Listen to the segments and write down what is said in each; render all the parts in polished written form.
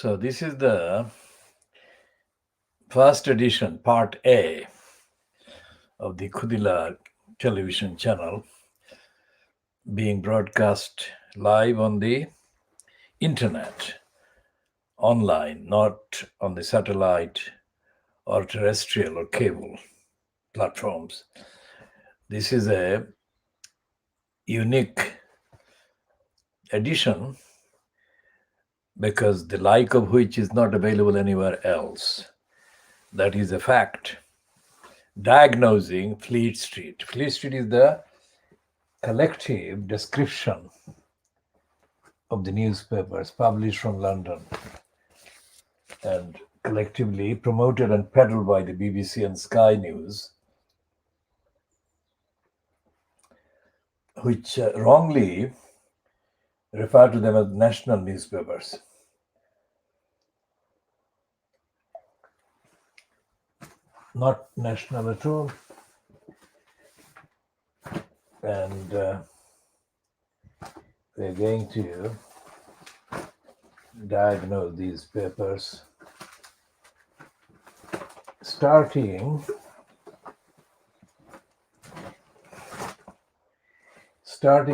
So this is the first edition, part A of the Khoodeelaar television channel, being broadcast live on the internet, online, not on the satellite or terrestrial or cable platforms. This is a unique edition because the like of which is not available anywhere else. That is a fact. Diagnosing Fleet Street. Fleet Street is the collective description of the newspapers published from London and collectively promoted and peddled by the BBC and Sky News, which wrongly refer to them as national newspapers. Not national at all. And we're going to diagnose these papers starting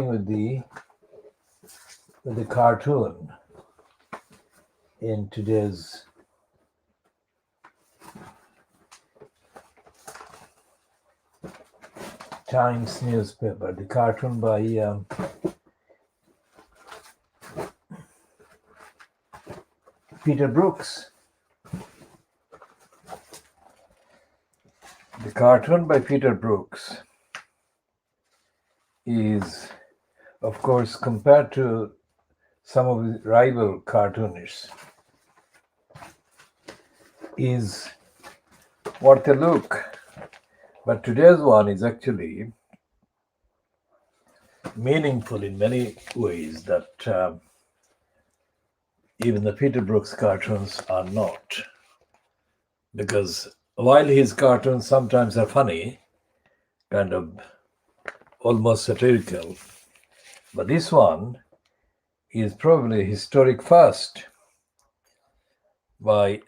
with the cartoon in today's Times newspaper, the cartoon by Peter Brooks. The cartoon by Peter Brooks is, of course, compared to some of his rival cartoonists, is worth a look. But today's one is actually meaningful in many ways that even the Peter Brooks cartoons are not. Because while his cartoons sometimes are funny, kind of almost satirical, but this one is probably a historic first by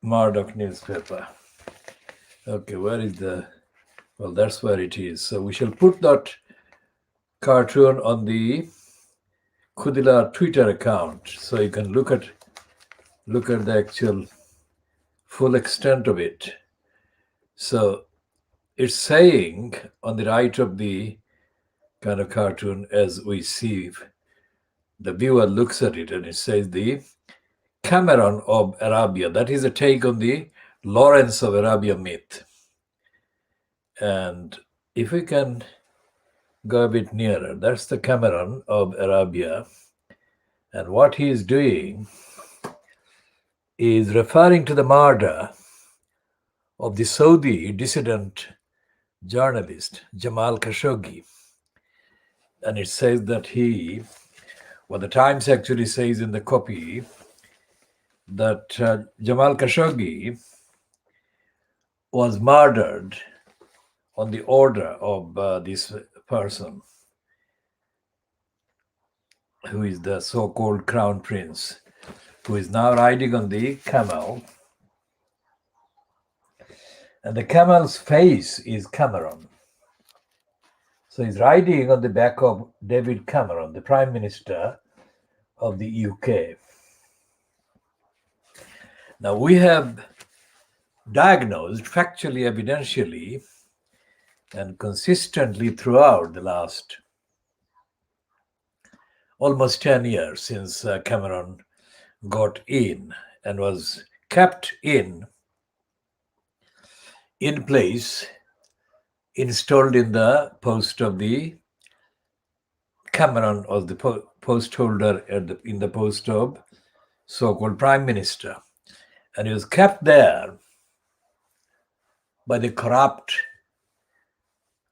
Murdoch newspaper. Okay, where is the... Well, that's where it is. So we shall put that cartoon on the Khoodeelaar Twitter account, so you can look at the actual full extent of it. So it's saying on the right of the kind of cartoon, as we see, the viewer looks at it and it says the Cameron of Arabia. That is a take on the Lawrence of Arabia myth. And if we can go a bit nearer, that's the Cameron of Arabia. And what he is doing is referring to the murder of the Saudi dissident journalist Jamal Khashoggi. And it says that the Times actually says in the copy that Jamal Khashoggi was murdered on the order of this person, who is the so-called crown prince, who is now riding on the camel. And the camel's face is Cameron. So he's riding on the back of David Cameron, the Prime Minister of the UK. Now we have diagnosed factually, evidentially, and consistently throughout the last almost 10 years since Cameron got in and was kept in place, installed in the post of the Cameron was the post holder in the post of so-called Prime Minister. And he was kept there by the corrupt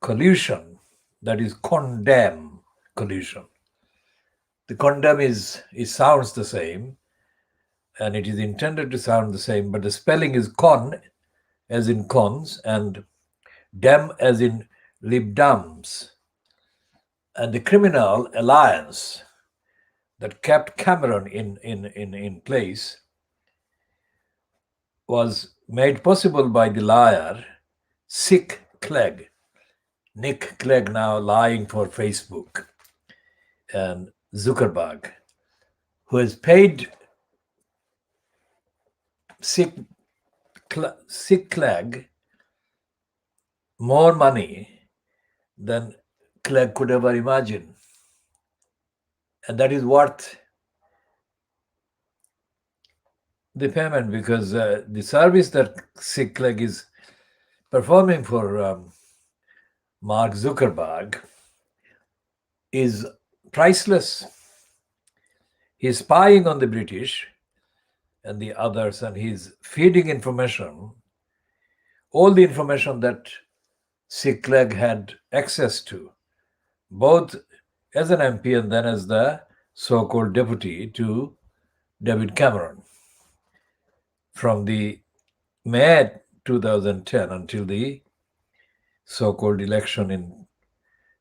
collusion, that is condemn collusion. The condemn it sounds the same, and it is intended to sound the same, but the spelling is con as in cons and dem as in Lib Dems. And the criminal alliance that kept Cameron in place was made possible by the liar Nick Clegg. Nick Clegg, now lying for Facebook and Zuckerberg, who has paid Nick Clegg more money than Clegg could ever imagine. And that is worth the payment, because the service that Nick Clegg is performing for Mark Zuckerberg is priceless. He's spying on the British and the others, and he's feeding information, all the information that Nick Clegg had access to, both as an MP and then as the so-called deputy to David Cameron, from the May 2010 until the so-called election in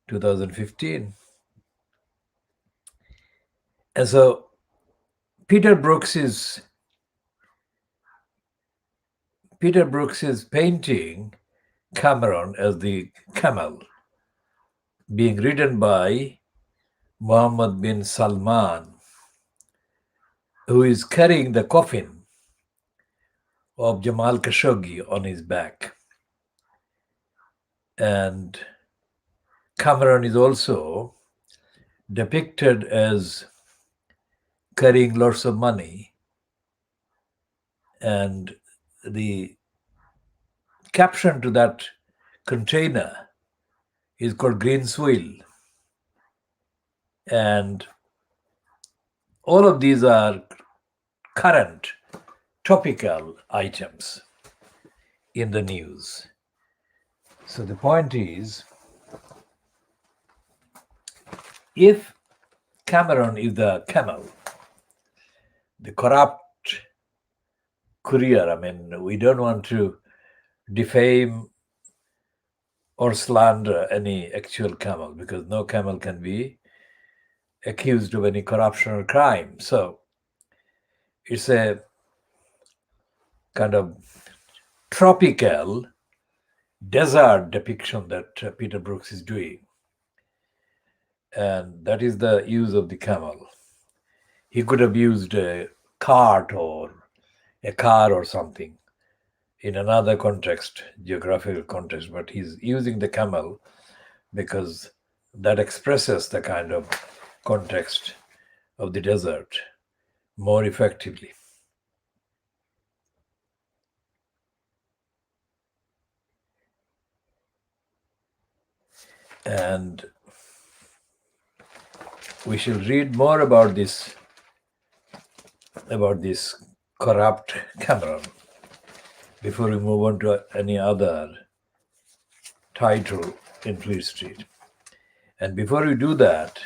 2015. And so Peter Brooks is painting Cameron as the camel being ridden by Mohammed bin Salman, who is carrying the coffin of Jamal Khashoggi on his back. And Cameron is also depicted as carrying lots of money, and the caption to that container is called Green Swill. And all of these are current topical items in the news. So the point is, if Cameron is the camel, the corrupt courier, I mean, we don't want to defame or slander any actual camel, because no camel can be accused of any corruption or crime. So it's a kind of tropical desert depiction that Peter Brooks is doing. And that is the use of the camel. He could have used a cart or a car or something in another context, geographical context, but he's using the camel because that expresses the kind of context of the desert more effectively. And we shall read more about this corrupt Cameron before we move on to any other title in Fleet Street. And before we do that,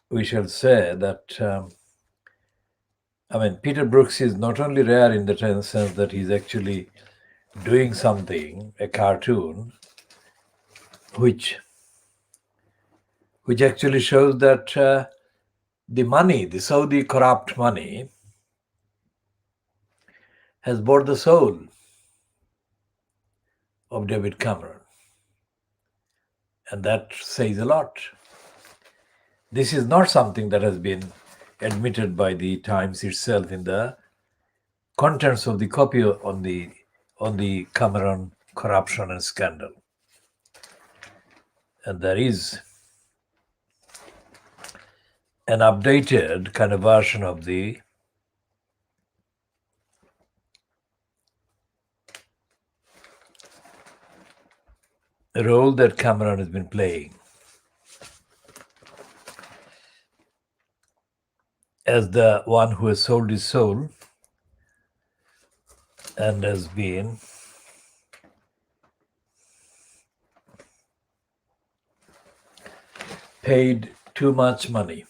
we shall say that Peter Brooks is not only rare in the sense that he's actually doing something, a cartoon, which actually shows that the money, the Saudi corrupt money, has bought the soul of David Cameron. And that says a lot. This is not something that has been admitted by the Times itself in the contents of the copy on the Cameron corruption and scandal. And there is an updated kind of version of the role that Cameron has been playing as the one who has sold his soul and has been paid too much money.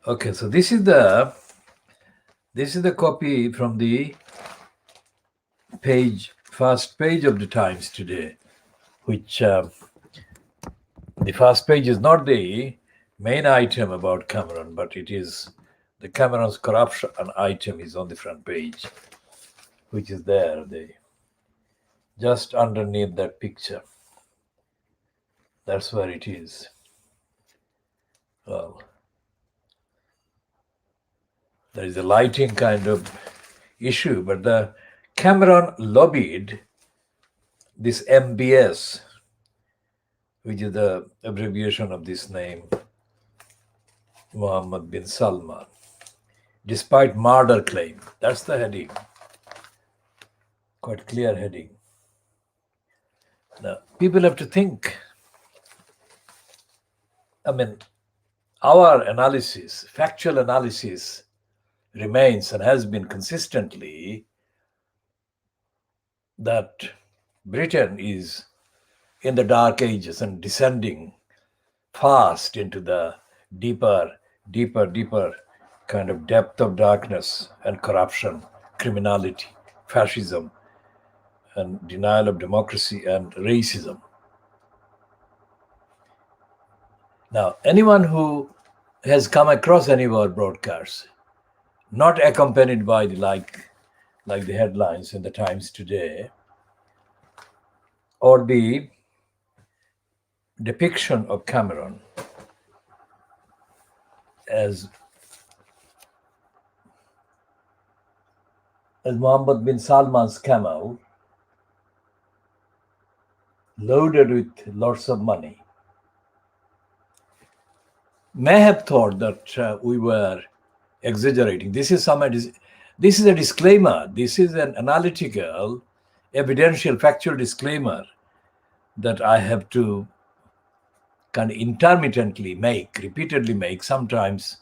Okay, so this is the copy from the first page of the Times today, which the first page is not the main item about Cameron, but it is The Cameron's corruption item is on the front page, which is there, just underneath that picture. That's where it is. Well, there is a lighting kind of issue, but the Cameron lobbied this MBS, which is the abbreviation of this name, Mohammed bin Salman, despite murder claim. That's the heading. Quite clear heading. Now, people have to think. I mean, our analysis, factual analysis, remains and has been consistently that Britain is in the dark ages and descending fast into the deeper kind of depth of darkness and corruption, criminality, fascism, and denial of democracy and racism. Now, anyone who has come across any of our broadcasts, not accompanied by the like the headlines in the Times today, or the depiction of Cameron as Mohammed bin Salman's camel, loaded with lots of money, may have thought that we were exaggerating. This is a disclaimer. This is an analytical, evidential, factual disclaimer that I have to kind of intermittently repeatedly make, sometimes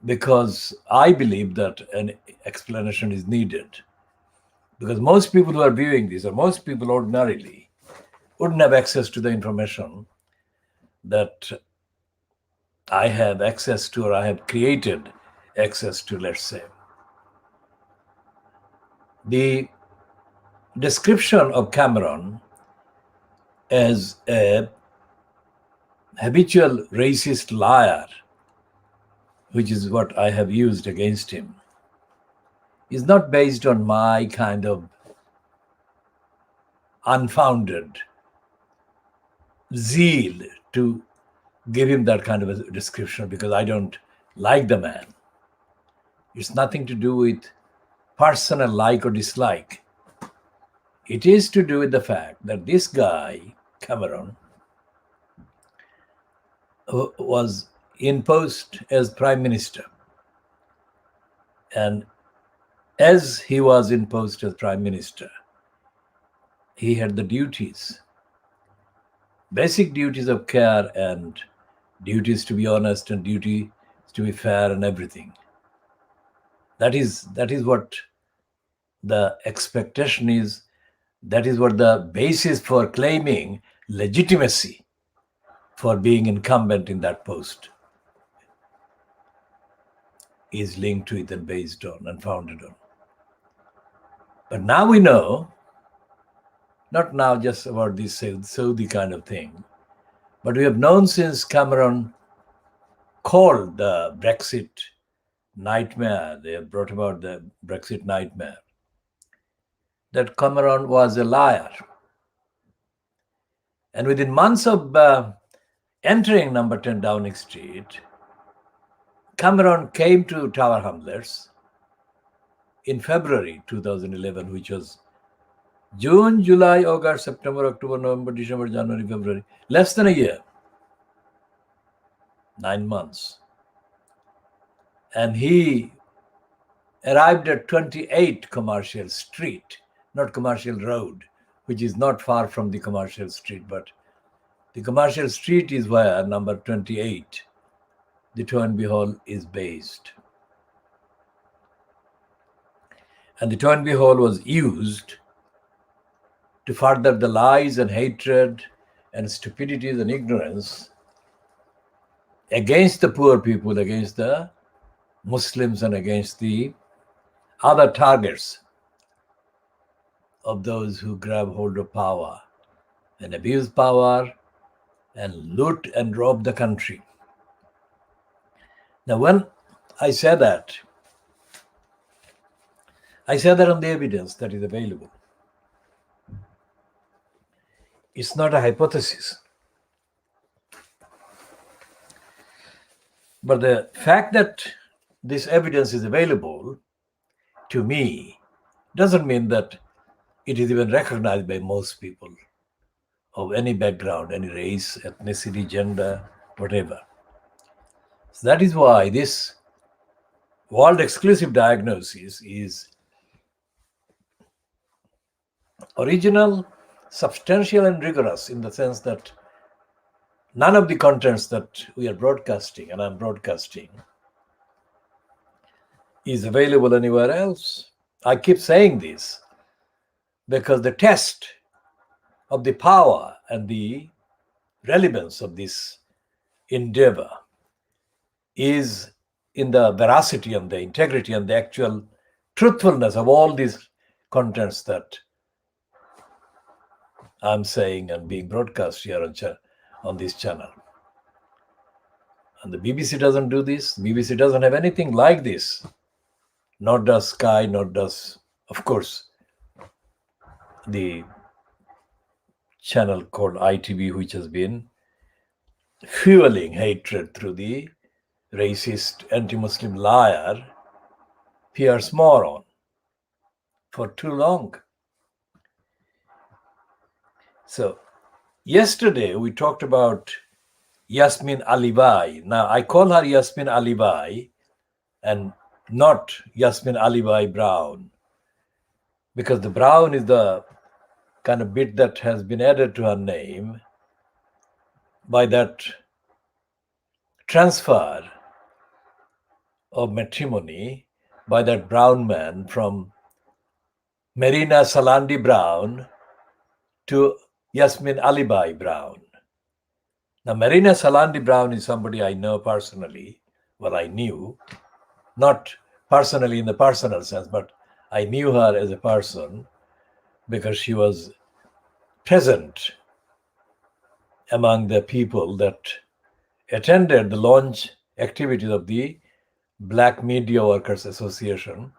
because I believe that an explanation is needed. Because most people who are viewing this, or most people ordinarily, wouldn't have access to the information that I have access to, or I have created access to, let's say. The description of Cameron as a habitual racist liar, which is what I have used against him, is not based on my kind of unfounded zeal to give him that kind of a description, because I don't like the man. It's nothing to do with personal like or dislike. It is to do with the fact that this guy, Cameron, was imposed as prime minister. And as he was imposed as prime minister, he had the duties, basic duties of care and duties to be honest and duties to be fair and everything. That is what the expectation is. That is what the basis for claiming legitimacy for being incumbent in that post is linked to it and based on and founded on. But now we know, not now just about this Saudi kind of thing, but we have known since Cameron called the Brexit nightmare, they have brought about the Brexit nightmare, that Cameron was a liar. And within months of entering number 10 Downing Street, Cameron came to Tower Hamlets in February 2011, which was June, July, August, September, October, November, December, January, February. Less than a year. 9 months. And he arrived at 28 Commercial Street, not Commercial Road, which is not far from the Commercial Street, but the Commercial Street is where number 28, the Toynbee Hall, is based. And the Toynbee Hall was used to further the lies and hatred and stupidities and ignorance against the poor people, against the Muslims, and against the other targets of those who grab hold of power and abuse power and loot and rob the country. Now, when I say that, I say that on the evidence that is available. It's not a hypothesis. But the fact that this evidence is available to me doesn't mean that it is even recognized by most people of any background, any race, ethnicity, gender, whatever. So that is why this world exclusive diagnosis is original, substantial, and rigorous in the sense that none of the contents that we are broadcasting and I'm broadcasting is available anywhere else. I keep saying this because the test of the power and the relevance of this endeavor is in the veracity and the integrity and the actual truthfulness of all these contents that I'm saying and being broadcast here on this channel. And the BBC doesn't do this. BBC doesn't have anything like this. Not does Sky, not does, of course, the channel called ITV, which has been fueling hatred through the racist, anti-Muslim liar, Piers Moron, for too long. So, yesterday we talked about Yasmin Alibai. Now, I call her Yasmin Alibai and not Yasmin Alibai Brown, because the Brown is the kind of bit that has been added to her name by that transfer of matrimony by that brown man from Marina Salandi Brown to Yasmin Alibai Brown. Now, Marina Salandi Brown is somebody I know personally. Well, I knew, not personally in the personal sense, but I knew her as a person because she was present among the people that attended the launch activities of the Black Media Workers Association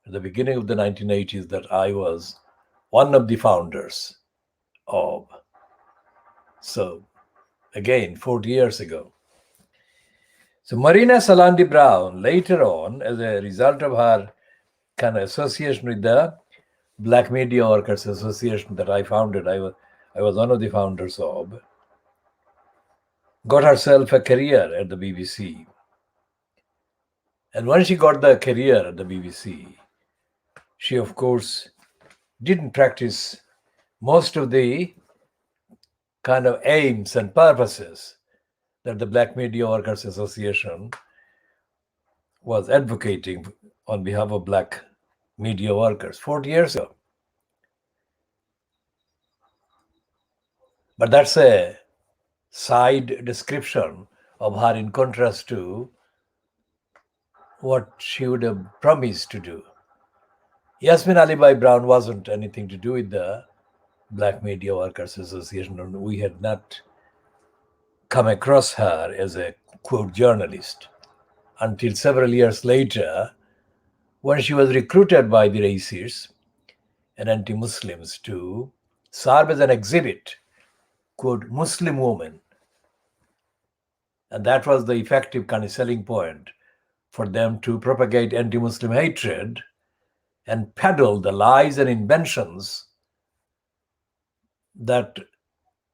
at the beginning of the 1980s that I was one of the founders of. So, again, 40 years ago. So, Marina Salandi Brown, later on, as a result of her kind of association with the Black Media Workers Association that I founded, I was one of the founders of, got herself a career at the BBC. And when she got the career at the BBC, she, of course, didn't practice most of the kind of aims and purposes that the Black Media Workers Association was advocating on behalf of Black media workers 40 years ago. But that's a side description of her in contrast to what she would have promised to do. Yasmin Alibai Brown wasn't anything to do with the Black Media Workers Association, and we had not come across her as a quote journalist until several years later when she was recruited by the racists and anti-Muslims to serve as an exhibit, quote, Muslim woman. And that was the effective kind of selling point for them to propagate anti-Muslim hatred and peddle the lies and inventions that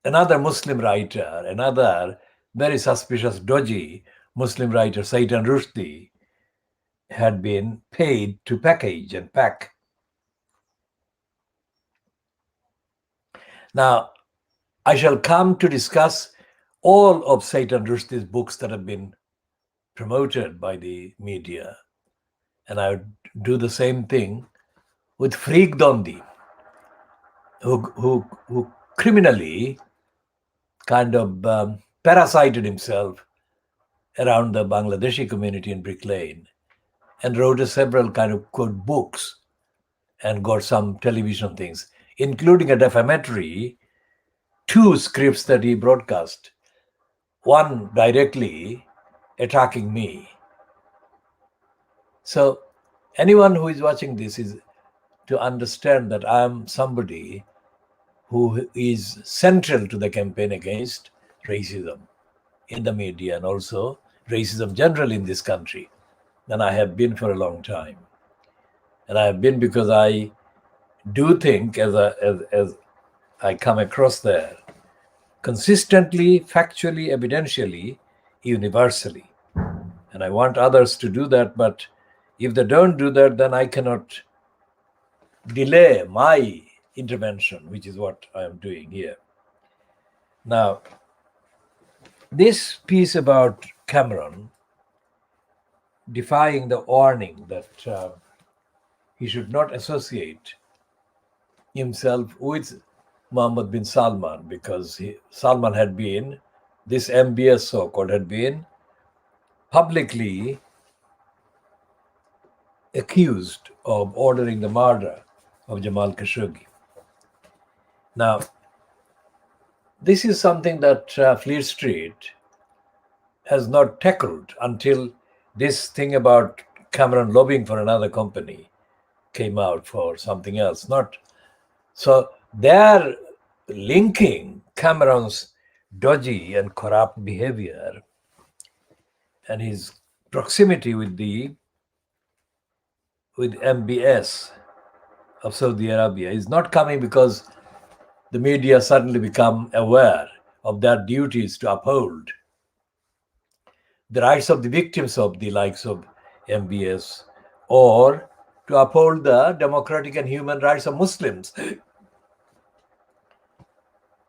another Muslim writer, another very suspicious, dodgy Muslim writer, Saitan Rushdie, had been paid to package and pack. Now, I shall come to discuss all of Saitan Rushdie's books that have been promoted by the media. And I would do the same thing with Freak Dondi, who criminally kind of parasited himself around the Bangladeshi community in Brick Lane and wrote several kind of quote books and got some television things, including a defamatory 2 scripts that he broadcast. One directly attacking me So anyone who is watching this is to understand that I am somebody who is central to the campaign against racism in the media and also racism generally in this country. And I have been for a long time. And I have been because I do think, as I come across there, consistently, factually, evidentially, universally. And I want others to do that, but if they don't do that, then I cannot delay my intervention, which is what I am doing here. Now, this piece about Cameron defying the warning that he should not associate himself with Mohammed bin Salman, because Salman had been, this MBS so-called had been publicly accused of ordering the murder of Jamal Khashoggi. Now, this is something that Fleet Street has not tackled until this thing about Cameron lobbying for another company came out for something else. So they're linking Cameron's dodgy and corrupt behavior and his proximity with MBS of Saudi Arabia is not coming because the media suddenly become aware of their duties to uphold the rights of the victims of the likes of MBS, or to uphold the democratic and human rights of Muslims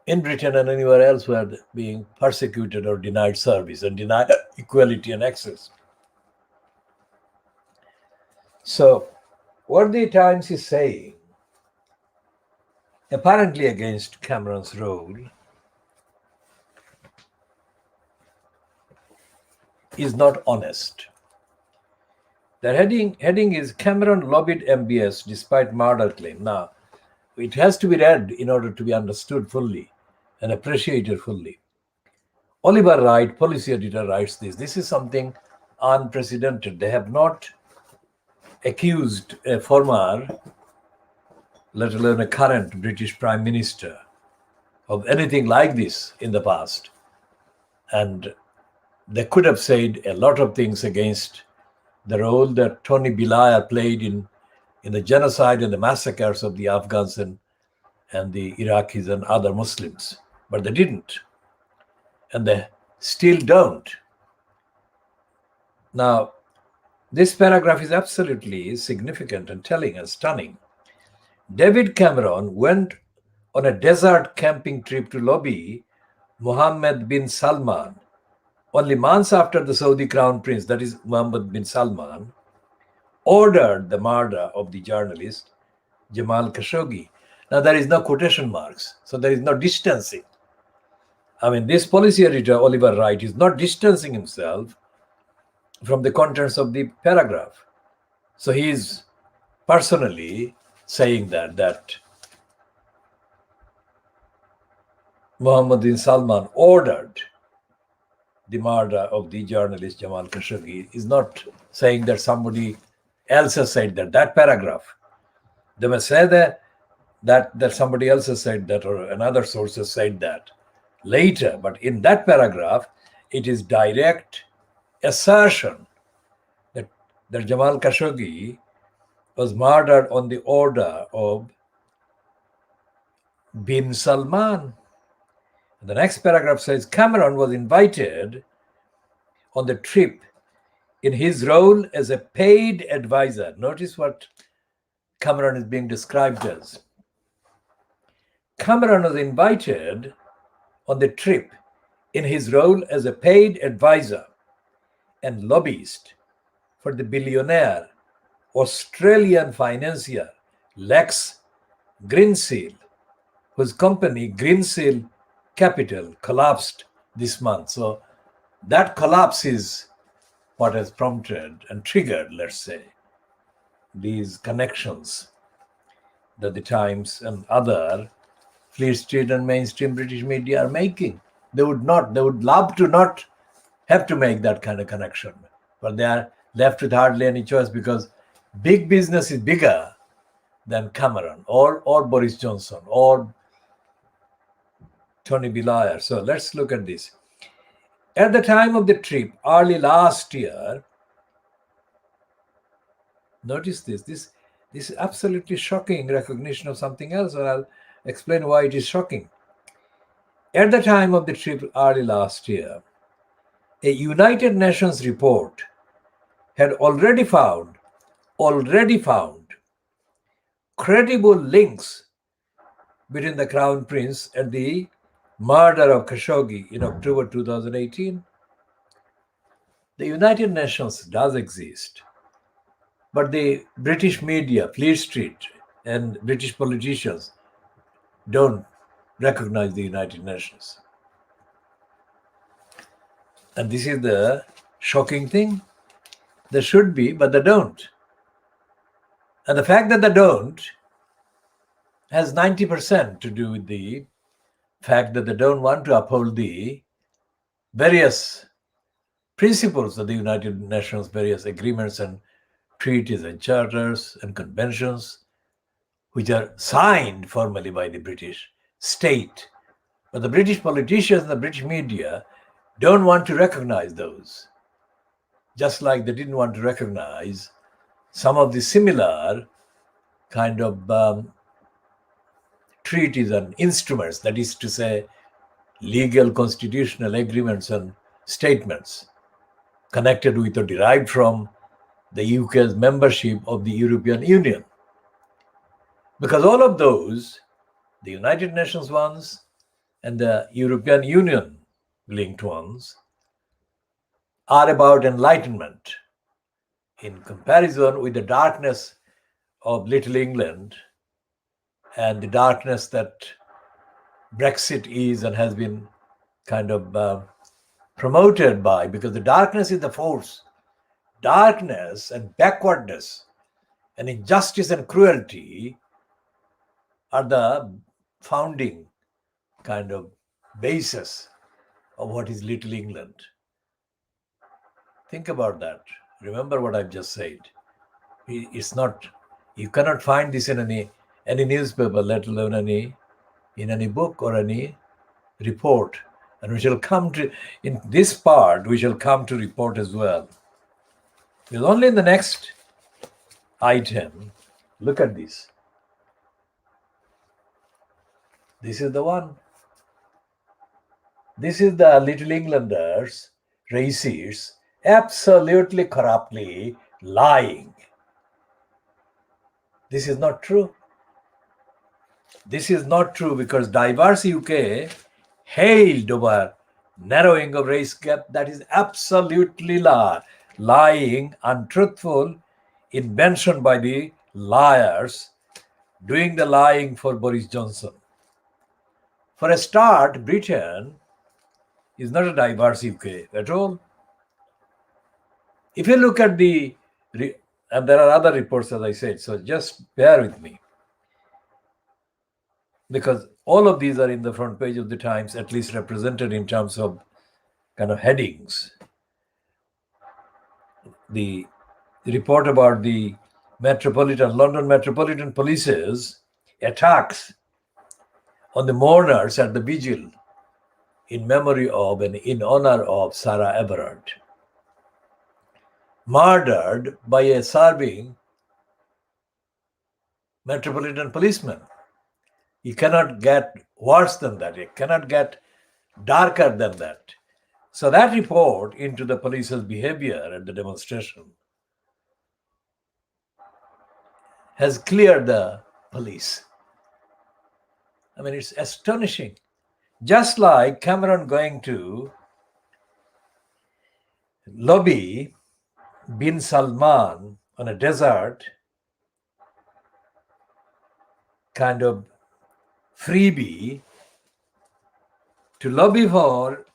in Britain and anywhere else who are being persecuted or denied service and denied equality and access. So what the Times is saying, apparently against Cameron's role, is not honest. The heading is Cameron lobbied MBS despite murder claim. Now, it has to be read in order to be understood fully and appreciated fully. Oliver Wright, policy editor, writes this. This is something unprecedented. They have not accused a former, let alone a current British Prime Minister, of anything like this in the past. And they could have said a lot of things against the role that Tony Blair played in the genocide and the massacres of the Afghans and the Iraqis and other Muslims. But they didn't. And they still don't. Now, this paragraph is absolutely significant and telling and stunning. David Cameron went on a desert camping trip to lobby Mohammed bin Salman only months after the Saudi Crown Prince, that is Mohammed bin Salman, ordered the murder of the journalist Jamal Khashoggi. Now, there is no quotation marks, so there is no distancing. I mean, this policy editor, Oliver Wright, is not distancing himself from the contents of the paragraph. So he is personally saying that Mohammed bin Salman ordered the murder of the journalist Jamal Khashoggi. Is not saying that somebody else has said that. That paragraph, they may say that somebody else has said that or another source has said that later. But in that paragraph, it is direct assertion that Jamal Khashoggi was murdered on the order of bin Salman. The next paragraph says Cameron was invited on the trip in his role as a paid advisor. Notice what Cameron is being described as. Cameron was invited on the trip in his role as a paid advisor and lobbyist for the billionaire Australian financier Lex Greensill, whose company Greensill Capital collapsed this month. So that collapse is what has prompted and triggered, let's say, these connections that the Times and other Fleet Street and mainstream British media are making. They would love to not have to make that kind of connection, but they are left with hardly any choice because big business is bigger than Cameron or Boris Johnson or Tony Blair. So let's look at this. At the time of the trip, early last year, notice this. This is absolutely shocking recognition of something else, and I'll explain why it is shocking. At the time of the trip early last year, a United Nations report had already found credible links between the Crown Prince and the murder of Khashoggi in October 2018. The United Nations does exist, but the British media, Fleet Street, and British politicians don't recognize the United Nations. And this is the shocking thing. They should be, but they don't. And the fact that they don't has 90% to do with the fact that they don't want to uphold the various principles of the United Nations, various agreements and treaties and charters and conventions, which are signed formally by the British state. But the British politicians and the British media don't want to recognize those, just like they didn't want to recognize some of the similar kind of treaties and instruments, that is to say, legal constitutional agreements and statements connected with or derived from the UK's membership of the European Union. Because all of those, the United Nations ones and the European Union linked ones, are about enlightenment in comparison with the darkness of Little England and the darkness that Brexit is and has been kind of promoted by, because the darkness is the force. Darkness and backwardness and injustice and cruelty are the founding kind of basis of what is Little England. Think about that. Remember what I've just said. It's not, you cannot find this in any newspaper, let alone in any book or any report. And we shall come to, in this part, we shall come to report as well. Because only in the next item, look at this. This is the one. This is the Little Englanders, racists, absolutely corruptly lying. This is not true. This is not true because diverse UK hailed over narrowing of race gap. That is absolutely lying, untruthful, invention by the liars, doing the lying for Boris Johnson. For a start, Britain is not a diverse UK at all. If you look at and there are other reports, as I said, so just bear with me. Because all of these are in the front page of the Times, at least represented in terms of kind of headings. The report about the London Metropolitan Police's attacks on the mourners at the vigil in memory of and in honor of Sarah Everard, murdered by a serving Metropolitan policeman. You cannot get worse than that. It cannot get darker than that. So that report into the police's behavior at the demonstration has cleared the police. I mean, it's astonishing. Just like Cameron going to lobby bin Salman on a desert kind of freebie to lobby for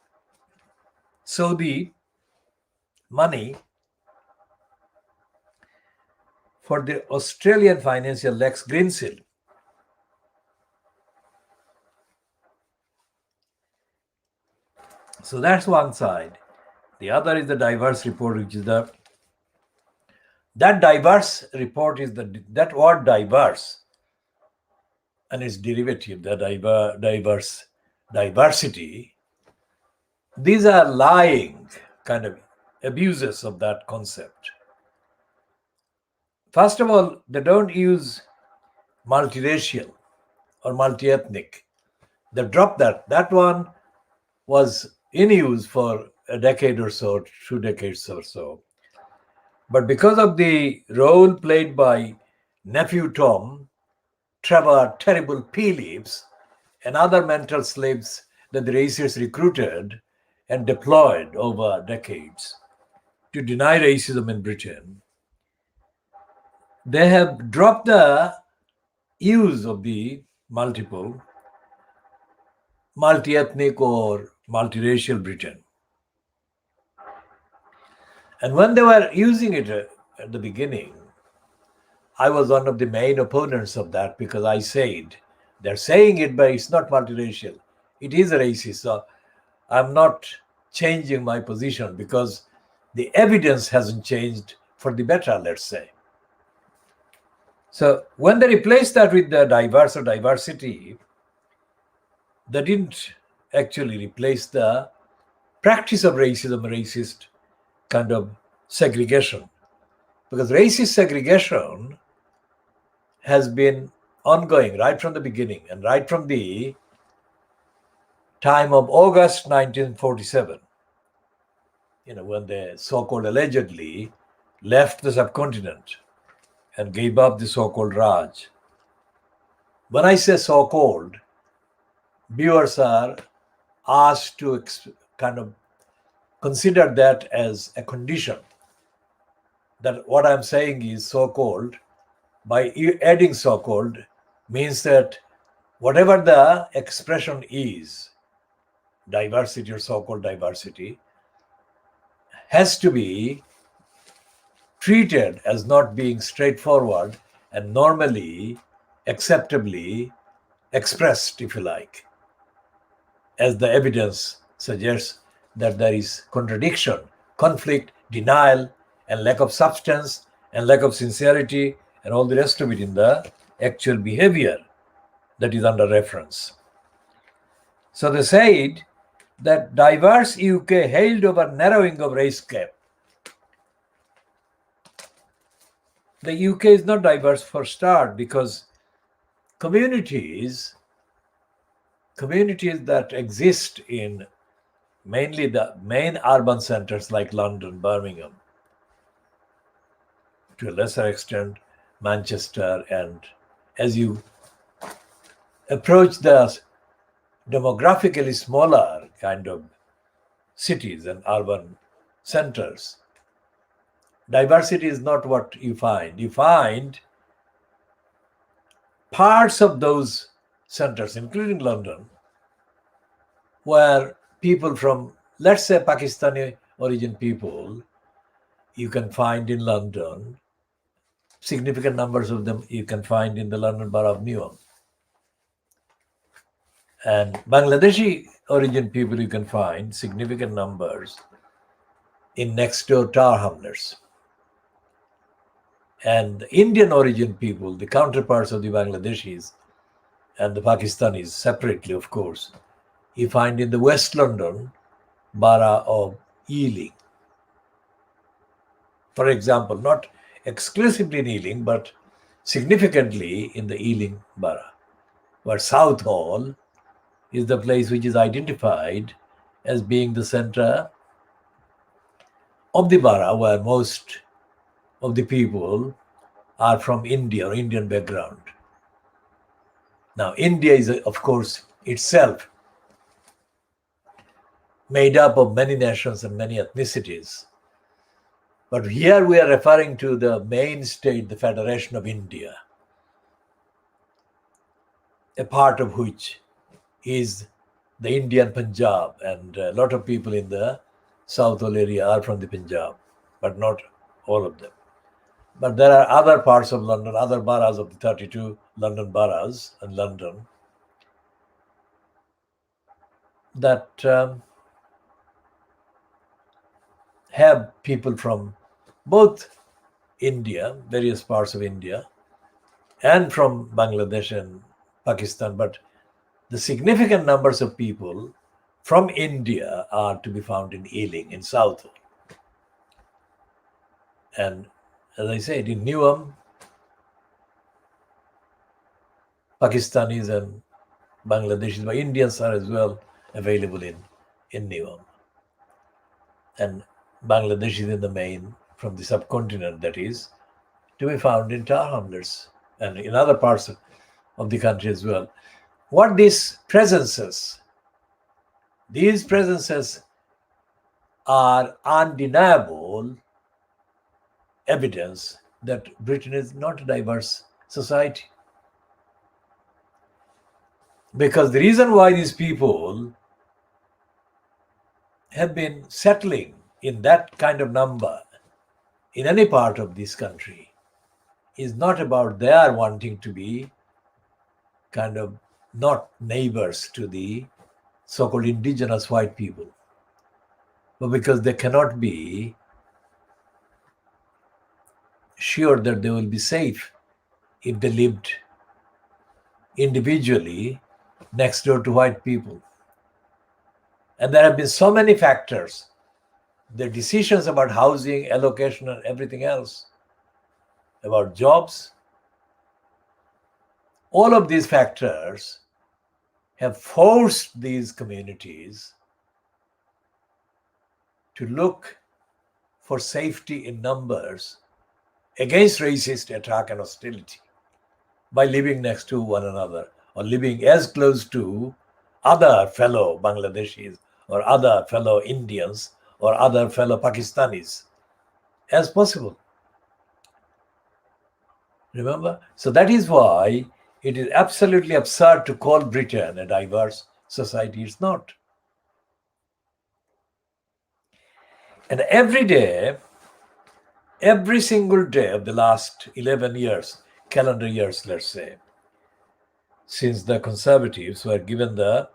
Saudi money for the Australian financial Lex Greensill. So that's one side. The other is the diverse report, which is the That diverse report is that word diverse and its derivative, the diversity. These are lying kind of abuses of that concept. First of all, they don't use multiracial or multi-ethnic. They dropped that. That one was in use for a decade or so, 2 decades or so. But because of the role played by nephew Tom, Trevor Terrible Peelips, and other mental slaves that the racists recruited and deployed over decades to deny racism in Britain, they have dropped the use of the multiple, multi-ethnic or multiracial Britain. And when they were using it at the beginning, I was one of the main opponents of that because I said, they're saying it, but it's not multiracial. It is a racist. So I'm not changing my position because the evidence hasn't changed for the better, let's say. So when they replaced that with the diverse or diversity, they didn't actually replace the practice of racism, racist kind of segregation. Because racist segregation has been ongoing right from the beginning and right from the time of August 1947, when they so-called allegedly left the subcontinent and gave up the so-called Raj. When I say so-called, viewers are asked to kind of consider that as a condition. That what I'm saying is so-called, by adding so-called, means that whatever the expression is, diversity or so-called diversity, has to be treated as not being straightforward and normally, acceptably expressed, if you like, as the evidence suggests that there is contradiction, conflict, denial, and lack of substance, and lack of sincerity, and all the rest of it in the actual behavior that is under reference. So they said that diverse UK hailed over narrowing of race gap. The UK is not diverse for start because communities that exist in mainly the main urban centers like London, Birmingham, to a lesser extent Manchester, and as you approach the demographically smaller kind of cities and urban centers, diversity is not what you find. You find parts of those centers, including London, where people from, let's say, Pakistani origin people, you can find in London. Significant numbers of them you can find in the London Borough of Newham. And Bangladeshi origin people you can find significant numbers in next door Tower Hamlets. And the Indian origin people, the counterparts of the Bangladeshis and the Pakistanis separately, of course, you find in the West London Borough of Ealing. For example, not exclusively in Ealing, but significantly in the Ealing Borough, where Southall is the place which is identified as being the center of the borough, where most of the people are from India or Indian background. Now, India is, of course, itself made up of many nations and many ethnicities. But here we are referring to the main state, the Federation of India, a part of which is the Indian Punjab, and a lot of people in the Southall area are from the Punjab, but not all of them. But there are other parts of London, other boroughs of the 32 London boroughs in London that have people from both India, various parts of India, and from Bangladesh and Pakistan. But the significant numbers of people from India are to be found in Ealing, in South. And as I said, in Newham, Pakistanis and Bangladeshis, but Indians are as well available in Newham. And Bangladeshis in the main, from the subcontinent, that is, to be found in Tar hamlets and in other parts of the country as well. What these presences are undeniable evidence that Britain is not a diverse society. Because the reason why these people have been settling in that kind of number in any part of this country is not about their wanting to be kind of not neighbors to the so-called indigenous white people, but because they cannot be sure that they will be safe if they lived individually next door to white people. And there have been so many factors, the decisions about housing, allocation, and everything else, about jobs, all of these factors have forced these communities to look for safety in numbers against racist attack and hostility by living next to one another or living as close to other fellow Bangladeshis or other fellow Indians or other fellow Pakistanis as possible. Remember? So that is why it is absolutely absurd to call Britain a diverse society. It's not. And every day, every single day of the last 11 years, calendar years, let's say, since the Conservatives were given the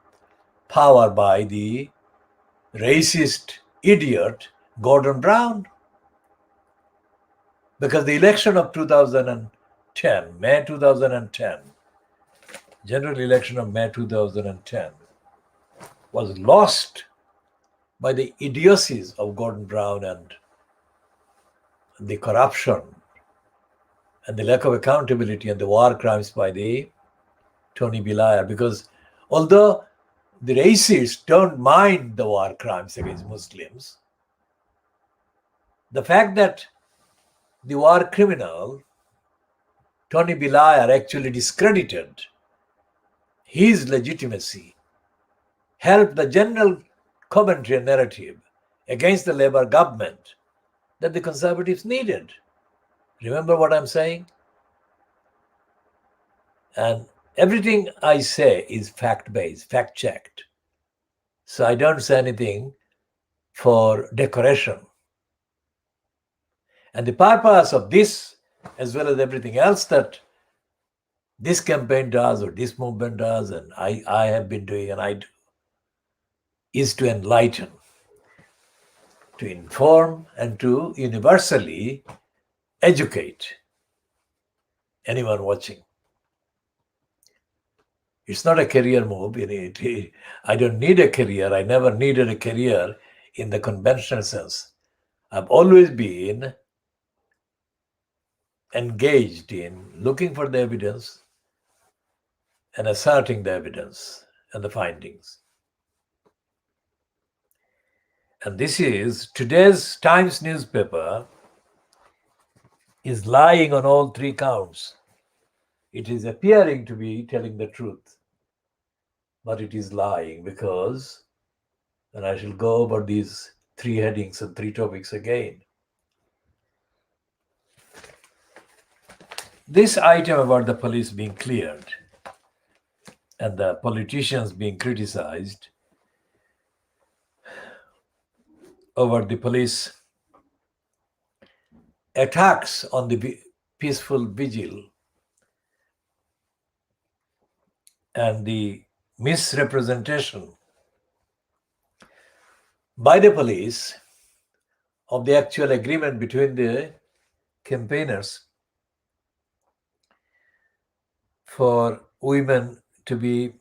power by the racist idiot Gordon Brown, because the election of 2010, May 2010, general election of May 2010, was lost by the idiocies of Gordon Brown and the corruption and the lack of accountability and the war crimes by the Tony Blair. Because although the racists don't mind the war crimes against Muslims, the fact that the war criminal Tony Blair actually discredited his legitimacy helped the general commentary and narrative against the Labour government that the Conservatives needed. Remember what I'm saying? And everything I say is fact-based, fact-checked. So I don't say anything for decoration. And the purpose of this, as well as everything else that this campaign does or this movement does, and I have been doing and I do, is to enlighten, to inform, and to universally educate anyone watching. It's not a career move. I don't need a career. I never needed a career in the conventional sense. I've always been engaged in looking for the evidence and asserting the evidence and the findings. And this is today's Times newspaper is lying on all three counts. It is appearing to be telling the truth, but it is lying because, and I shall go over these three headings and three topics again. This item about the police being cleared and the politicians being criticized over the police attacks on the peaceful vigil and the misrepresentation by the police of the actual agreement between the campaigners for women to be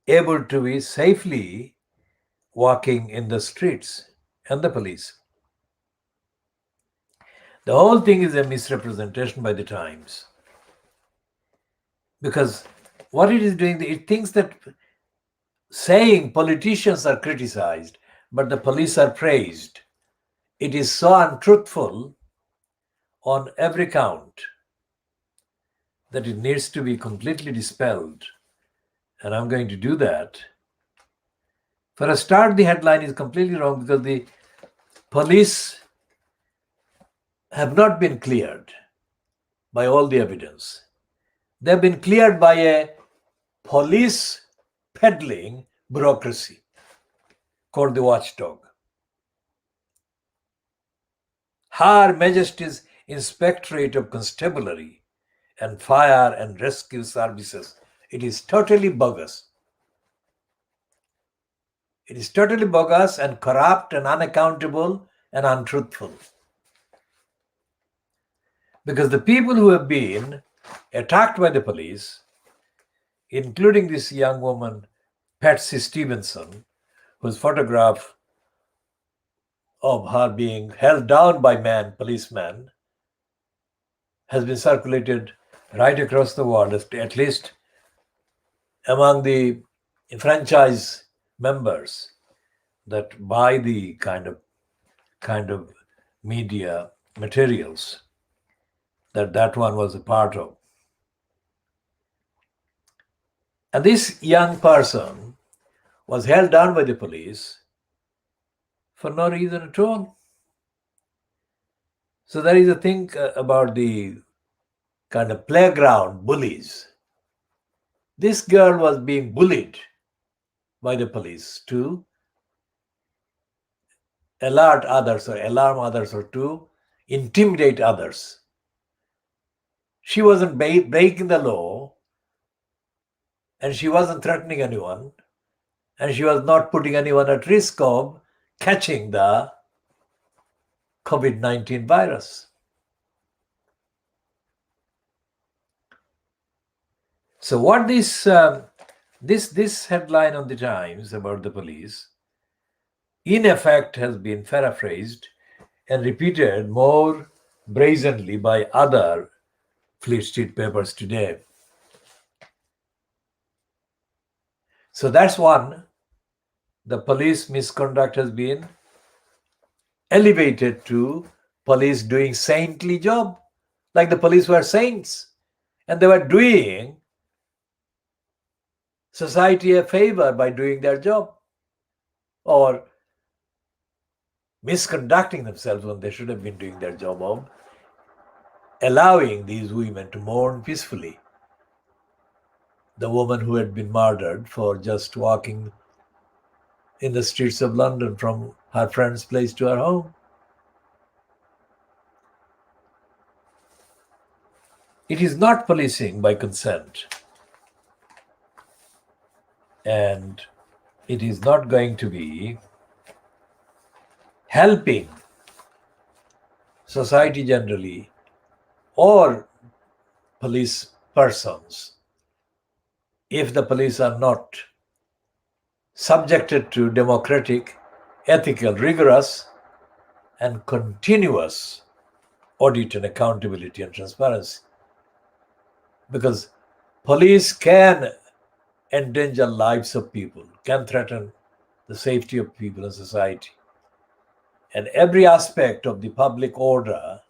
able to be safely walking in the streets and the police. The whole thing is a misrepresentation by the Times. Because what it is doing, it thinks that saying politicians are criticized, but the police are praised. It is so untruthful on every count that it needs to be completely dispelled. And I'm going to do that. For a start, the headline is completely wrong because the police have not been cleared by all the evidence. They've been cleared by a police peddling bureaucracy called the watchdog. Her Majesty's Inspectorate of Constabulary and Fire and Rescue Services. It is totally bogus. It is totally bogus and corrupt and unaccountable and untruthful. Because the people who have been attacked by the police, including this young woman, Patsy Stevenson, whose photograph of her being held down by policemen, has been circulated right across the world, at least among the franchise members that buy the kind of media materials that one was a part of. And this young person was held down by the police for no reason at all. So there is a thing about the kind of playground bullies. This girl was being bullied by the police to alert others or alarm others or to intimidate others. She wasn't breaking the law, and she wasn't threatening anyone, and she was not putting anyone at risk of catching the COVID-19 virus. So what this headline on the Times about the police, in effect, has been paraphrased and repeated more brazenly by other Fleet Street papers today. So that's one. The police misconduct has been elevated to police doing saintly job, like the police were saints and they were doing society a favor by doing their job, or misconducting themselves when they should have been doing their job of allowing these women to mourn peacefully. The woman who had been murdered for just walking in the streets of London from her friend's place to her home. It is not policing by consent. And it is not going to be helping society generally or police persons if the police are not subjected to democratic, ethical, rigorous, and continuous audit and accountability and transparency. Because police can endanger lives of people, can threaten the safety of people in society. And every aspect of the public order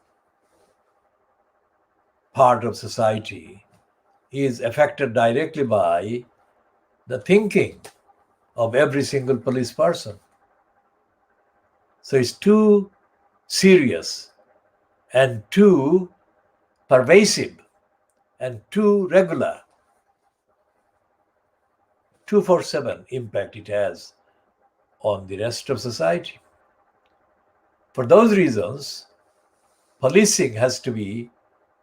part of society is affected directly by the thinking of every single police person. So it's too serious and too pervasive and too regular, 24/7 impact it has on the rest of society. For those reasons, policing has to be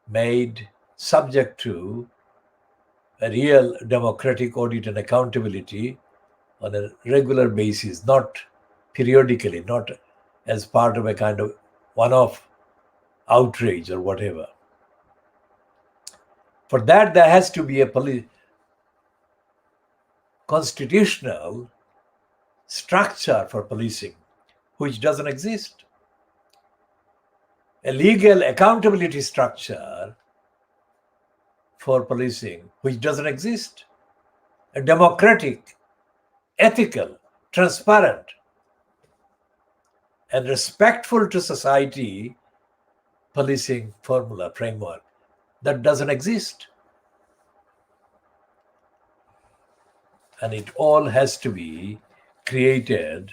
made subject to a real democratic audit and accountability on a regular basis, not periodically, not as part of a kind of one-off outrage or whatever. For that, there has to be a constitutional structure for policing, which doesn't exist. A legal accountability structure for policing, which doesn't exist. A democratic, ethical, transparent, and respectful to society policing formula, framework, that doesn't exist. And it all has to be created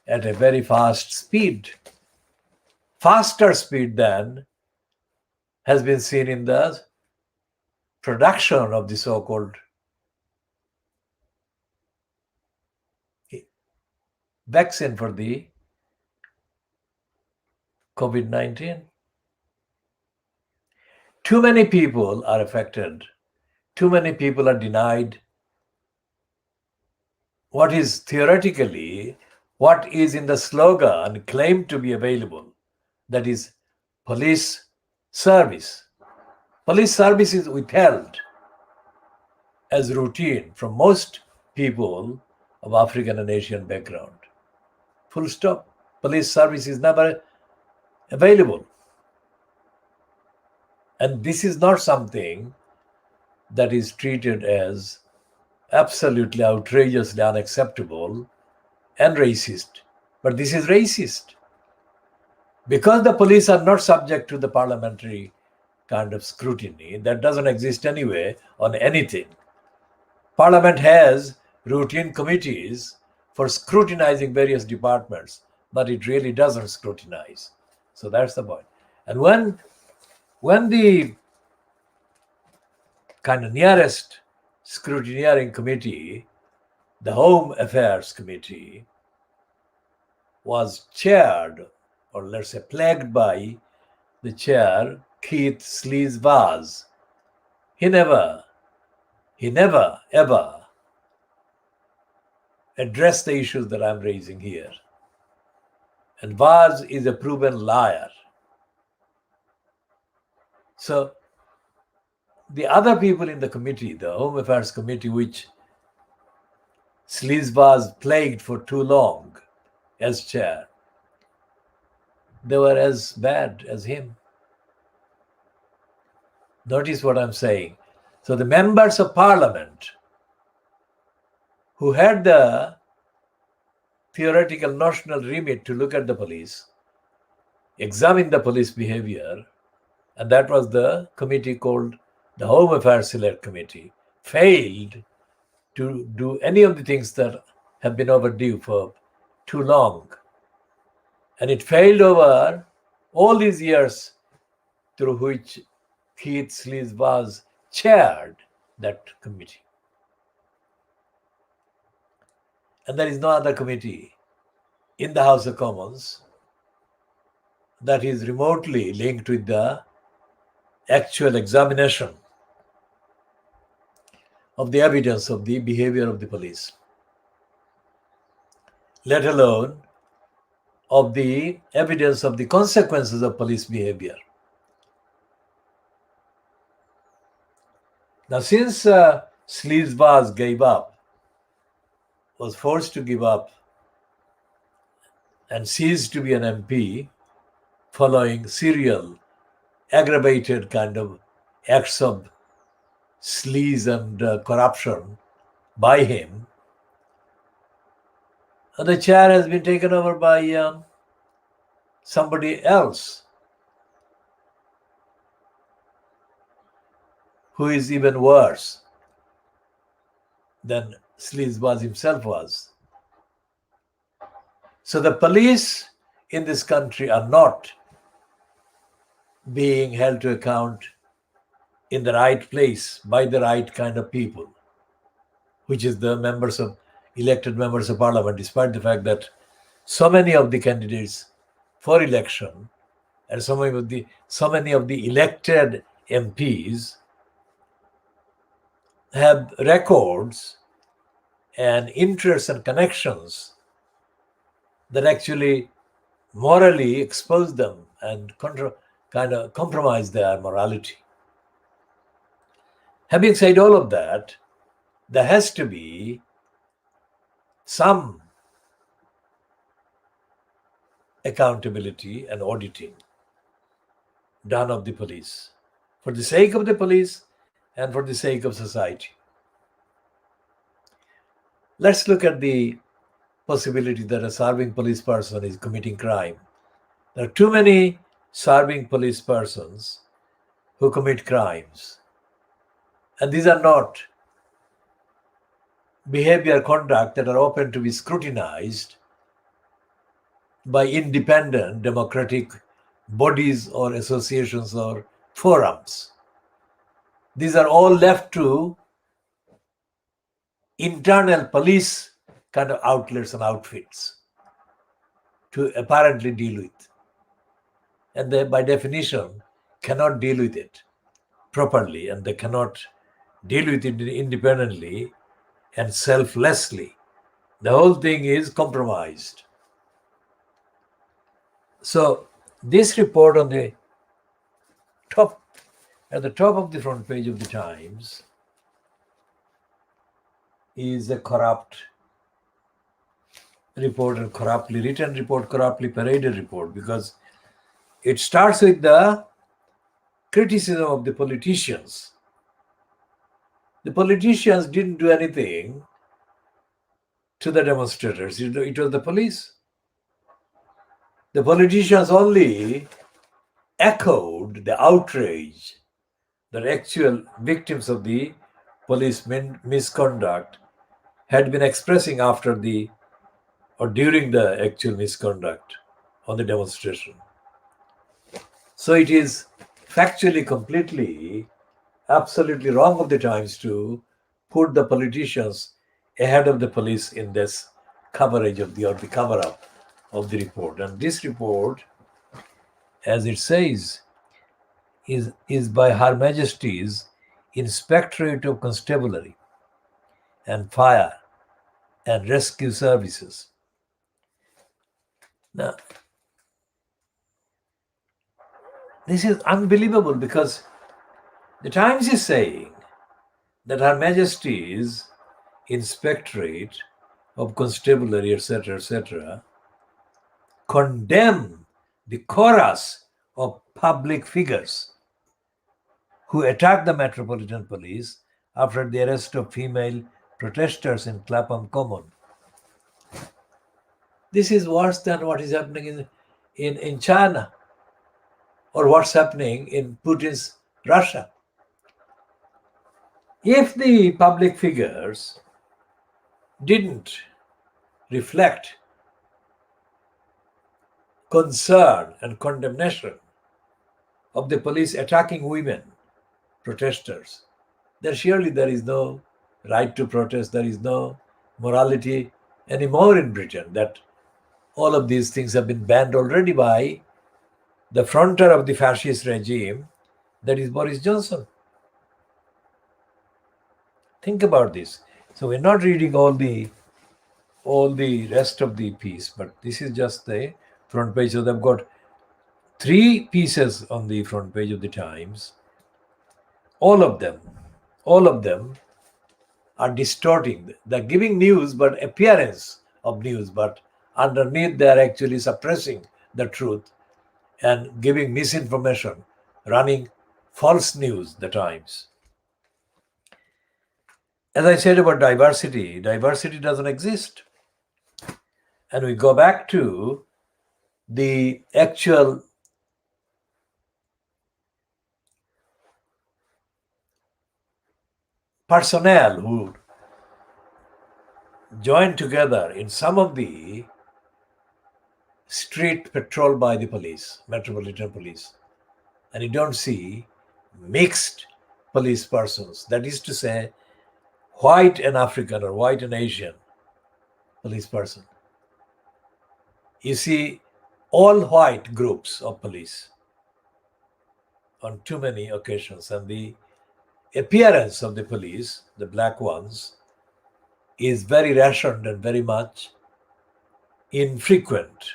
at a very fast speed, faster speed than has been seen in the production of the so-called vaccine for the COVID-19. Too many people are affected. Too many people are denied what is theoretically, what is in the slogan claimed to be available, that is police service. Police service is withheld as routine from most people of African and Asian background. Full stop. Police service is never available. And this is not something that is treated as absolutely outrageously unacceptable and racist. But this is racist. Because the police are not subject to the parliamentary kind of scrutiny that doesn't exist anyway on anything. Parliament has routine committees for scrutinizing various departments, but it really doesn't scrutinize. So that's the point. And when the kind of nearest scrutineering committee, the Home Affairs Committee, was chaired, or let's say plagued by the chair, Keith Slees Vaz. He never ever addressed the issues that I'm raising here. And Vaz is a proven liar. So the other people in the committee, the Home Affairs Committee, which Slees Vaz plagued for too long as chair, they were as bad as him. Notice what I'm saying. So the members of parliament who had the theoretical notional remit to look at the police, examine the police behavior, and that was the committee called the Home Affairs Select Committee, failed to do any of the things that have been overdue for too long. And it failed over all these years through which Keith Slees was chaired that committee. And there is no other committee in the House of Commons that is remotely linked with the actual examination of the evidence of the behavior of the police, let alone of the evidence of the consequences of police behavior. Now, since Slees was forced to give up and ceased to be an MP following serial aggravated kind of acts of sleaze and corruption by him, the chair has been taken over by somebody else who is even worse than Slees himself was. So the police in this country are not being held to account in the right place by the right kind of people, which is the elected members of parliament, despite the fact that so many of the candidates for election and so many of the elected MPs have records and interests and connections that actually morally expose them and kind of compromise their morality. Having said all of that, there has to be some accountability and auditing done of the police for the sake of the police and for the sake of society. Let's look at the possibility that a serving police person is committing crime. There are too many serving police persons who commit crimes. And these are not behavior conduct that are open to be scrutinized by independent democratic bodies or associations or forums. These are all left to internal police kind of outlets and outfits to apparently deal with. And they, by definition, cannot deal with it properly, and they cannot deal with it independently and selflessly. The whole thing is compromised. So this report on the top, at the top of the front page of the Times, is a corrupt report, and corruptly written report, corruptly paraded report, because it starts with the criticism of the politicians. The politicians didn't do anything to the demonstrators. It was the police. The politicians only echoed the outrage that actual victims of the police misconduct had been expressing after the or during the actual misconduct on the demonstration. So it is factually completely, absolutely wrong of the Times to put the politicians ahead of the police in this coverage of the cover-up of the report. And this report, as it says, is by Her Majesty's Inspectorate of Constabulary and Fire and Rescue Services. Now, this is unbelievable, because the Times is saying that Her Majesty's Inspectorate of Constabulary, etc., condemn the chorus of public figures who attacked the Metropolitan Police after the arrest of female protesters in Clapham Common. This is worse than what is happening in China, or what's happening in Putin's Russia. If the public figures didn't reflect concern and condemnation of the police attacking women protesters, then surely there is no right to protest, there is no morality anymore in Britain. That all of these things have been banned already by the fronter of the fascist regime, that is Boris Johnson. Think about this. So we're not reading all the rest of the piece, but this is just the front page. So they've got 3 pieces on the front page of the Times. All of them are distorting. They're giving news, but appearance of news, but underneath they're actually suppressing the truth and giving misinformation, running false news, the Times. As I said about diversity doesn't exist. And we go back to the actual personnel who joined together in some of the street patrolled by the police, Metropolitan Police. And you don't see mixed police persons. That is to say, white and African or white and Asian police person. You see all white groups of police on too many occasions, and the appearance of the police, the black ones, is very rationed and very much infrequent.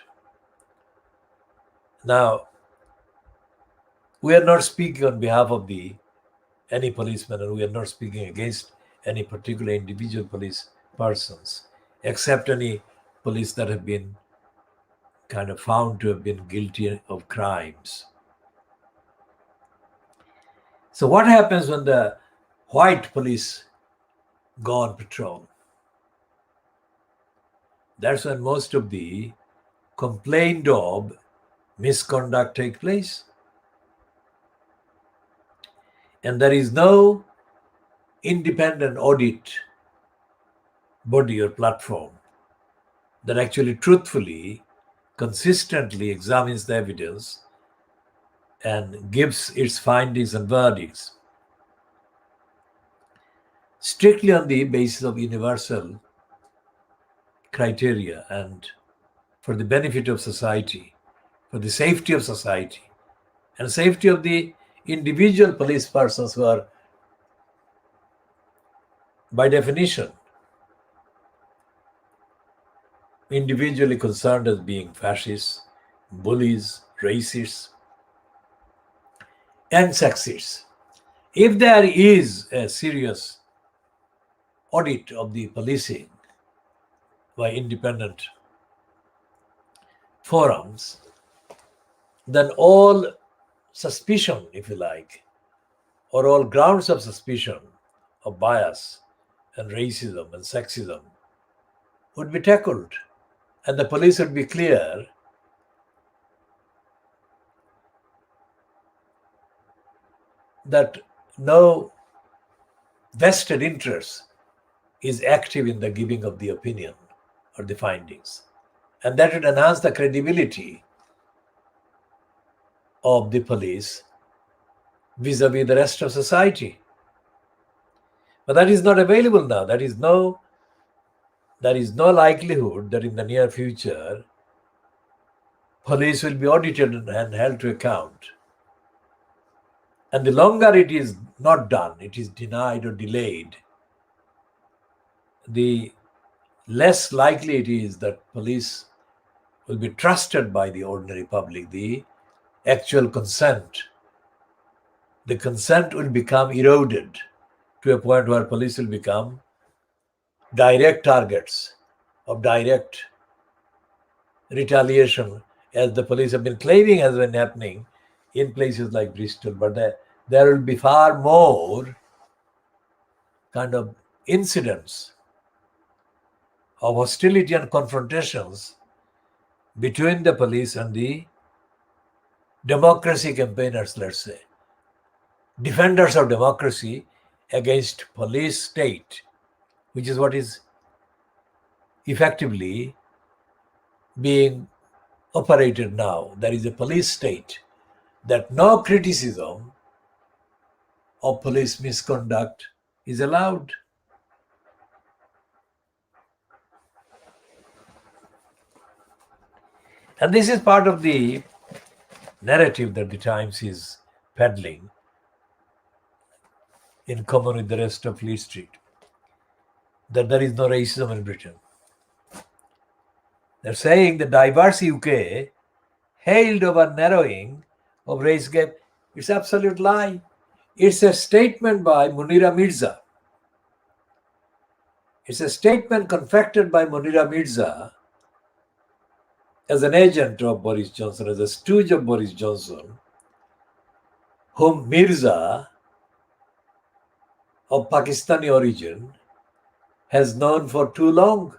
Now, We are not speaking on behalf of any policeman, and we are not speaking against any particular individual police persons, except any police that have been kind of found to have been guilty of crimes. So what happens when the white police go on patrol? That's when most of the complained of misconduct take place. And there is no independent audit body or platform that actually truthfully, consistently examines the evidence and gives its findings and verdicts strictly on the basis of universal criteria and for the benefit of society, for the safety of society, and safety of the individual police persons who are, by definition, individually concerned as being fascists, bullies, racists, and sexists. If there is a serious audit of the policing by independent forums, then all suspicion, if you like, or all grounds of suspicion of bias and racism and sexism would be tackled, and the police would be clear that no vested interest is active in the giving of the opinion or the findings. And that would enhance the credibility of the police vis-a-vis the rest of society. But that is not available now. There is no likelihood that in the near future police will be audited and held to account. And the longer it is not done, it is denied or delayed, the less likely it is that police will be trusted by the ordinary public. The actual consent, the consent will become eroded to a point where police will become direct targets of direct retaliation, as the police have been claiming has been happening in places like Bristol. But there will be far more kind of incidents of hostility and confrontations between the police and the democracy campaigners, let's say, defenders of democracy against police state, which is what is effectively being operated now. There is a police state that no criticism of police misconduct is allowed. And this is part of the narrative that the Times is peddling in common with the rest of Fleet Street, that there is no racism in Britain. They're saying the diverse UK hailed over narrowing of race gap. It's absolute lie. It's a statement by Munira Mirza. It's a statement confected by Munira Mirza as an agent of Boris Johnson, as a stooge of Boris Johnson, whom Mirza, of Pakistani origin, has known for too long.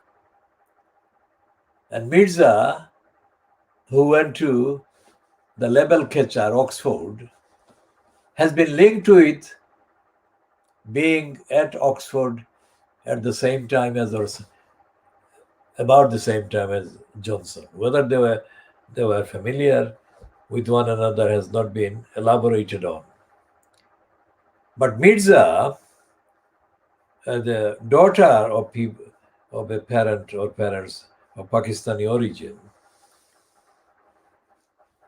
And Mirza, who went to the Label Catcher, Oxford, has been linked to it being at Oxford at the same time as, or about the same time as Johnson. Whether they were familiar with one another has not been elaborated on. But Mirza, the daughter of a parent or parents of Pakistani origin,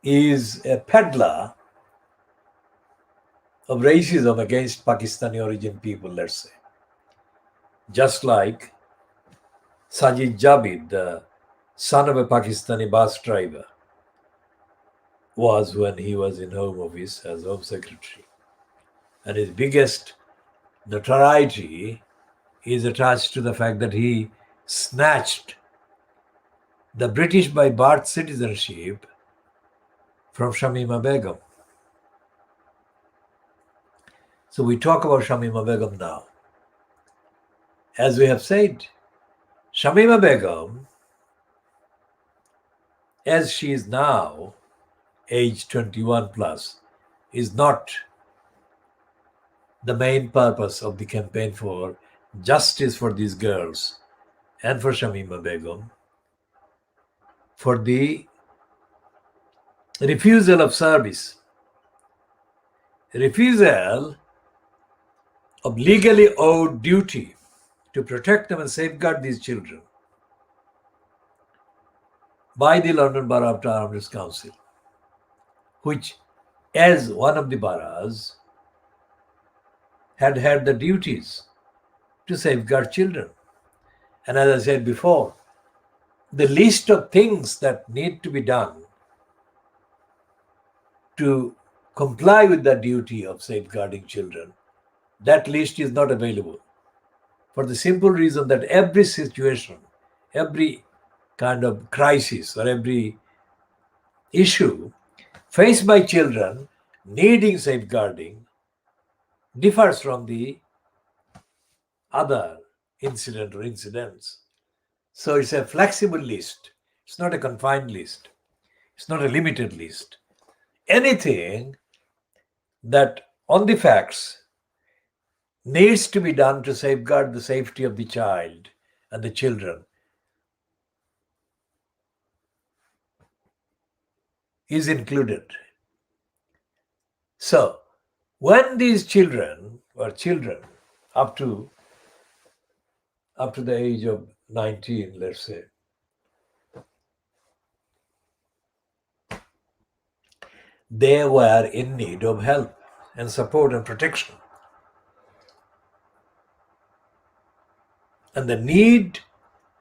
is a peddler of racism against Pakistani origin people, let's say. Just like Sajid Javid, the son of a Pakistani bus driver, was when he was in Home Office as Home Secretary. And his biggest notoriety is attached to the fact that he snatched the British by birth citizenship from Shamima Begum. So we talk about Shamima Begum now. As we have said, Shamima Begum, as she is now, age 21 plus, is not the main purpose of the campaign for justice for these girls and for Shamima Begum, for the refusal of service, refusal of legally owed duty to protect them and safeguard these children by the London Borough of Tower Hamlets Council, which, as one of the boroughs, had the duties to safeguard children. And as I said before, the list of things that need to be done to comply with the duty of safeguarding children, that list is not available, for the simple reason that every situation, every kind of crisis or every issue faced by children needing safeguarding differs from the other incident or incidents. So it's a flexible list. It's not a confined list. It's not a limited list. Anything that on the facts needs to be done to safeguard the safety of the child and the children is included. So when these children were children up to the age of 19, let's say, they were in need of help and support and protection. And the need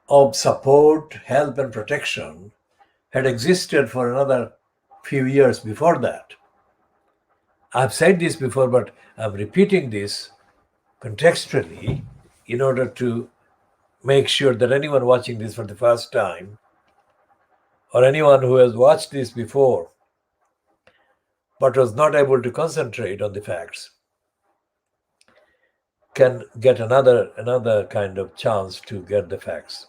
of support, help, and protection had existed for another few years before that. I've said this before, but I'm repeating this contextually in order to make sure that anyone watching this for the first time or anyone who has watched this before but was not able to concentrate on the facts can get another kind of chance to get the facts.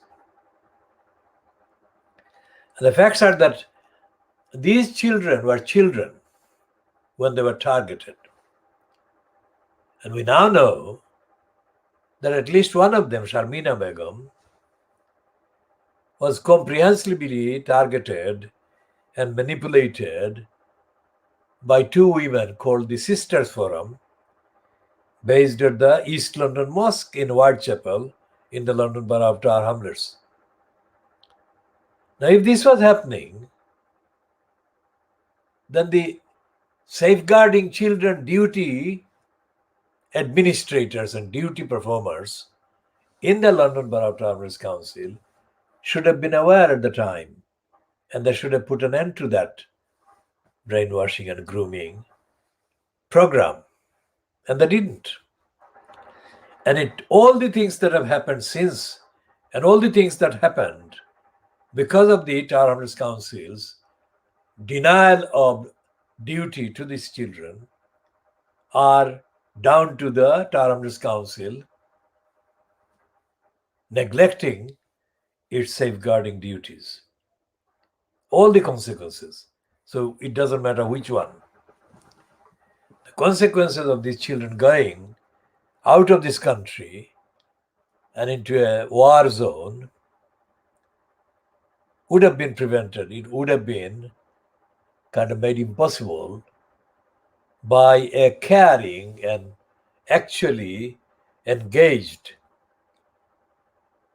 And the facts are that these children were children when they were targeted. And we now know that at least one of them, Sharmina Begum, was comprehensively targeted and manipulated by two women called the Sisters Forum, based at the East London Mosque in Whitechapel in the London Borough of Tower Hamlets. Now, if this was happening, then the safeguarding children duty administrators and duty performers in the London Borough of Tower Hamlets Council should have been aware at the time, and they should have put an end to that brainwashing and grooming program. And they didn't. And all the things that have happened since, and all the things that happened because of the Tower Hamlets Council's denial of duty to these children are down to the Tower Hamlets Council neglecting its safeguarding duties. All the consequences. So it doesn't matter which one. The consequences of these children going out of this country and into a war zone would have been prevented. It would have been kind of made impossible by a caring and actually engaged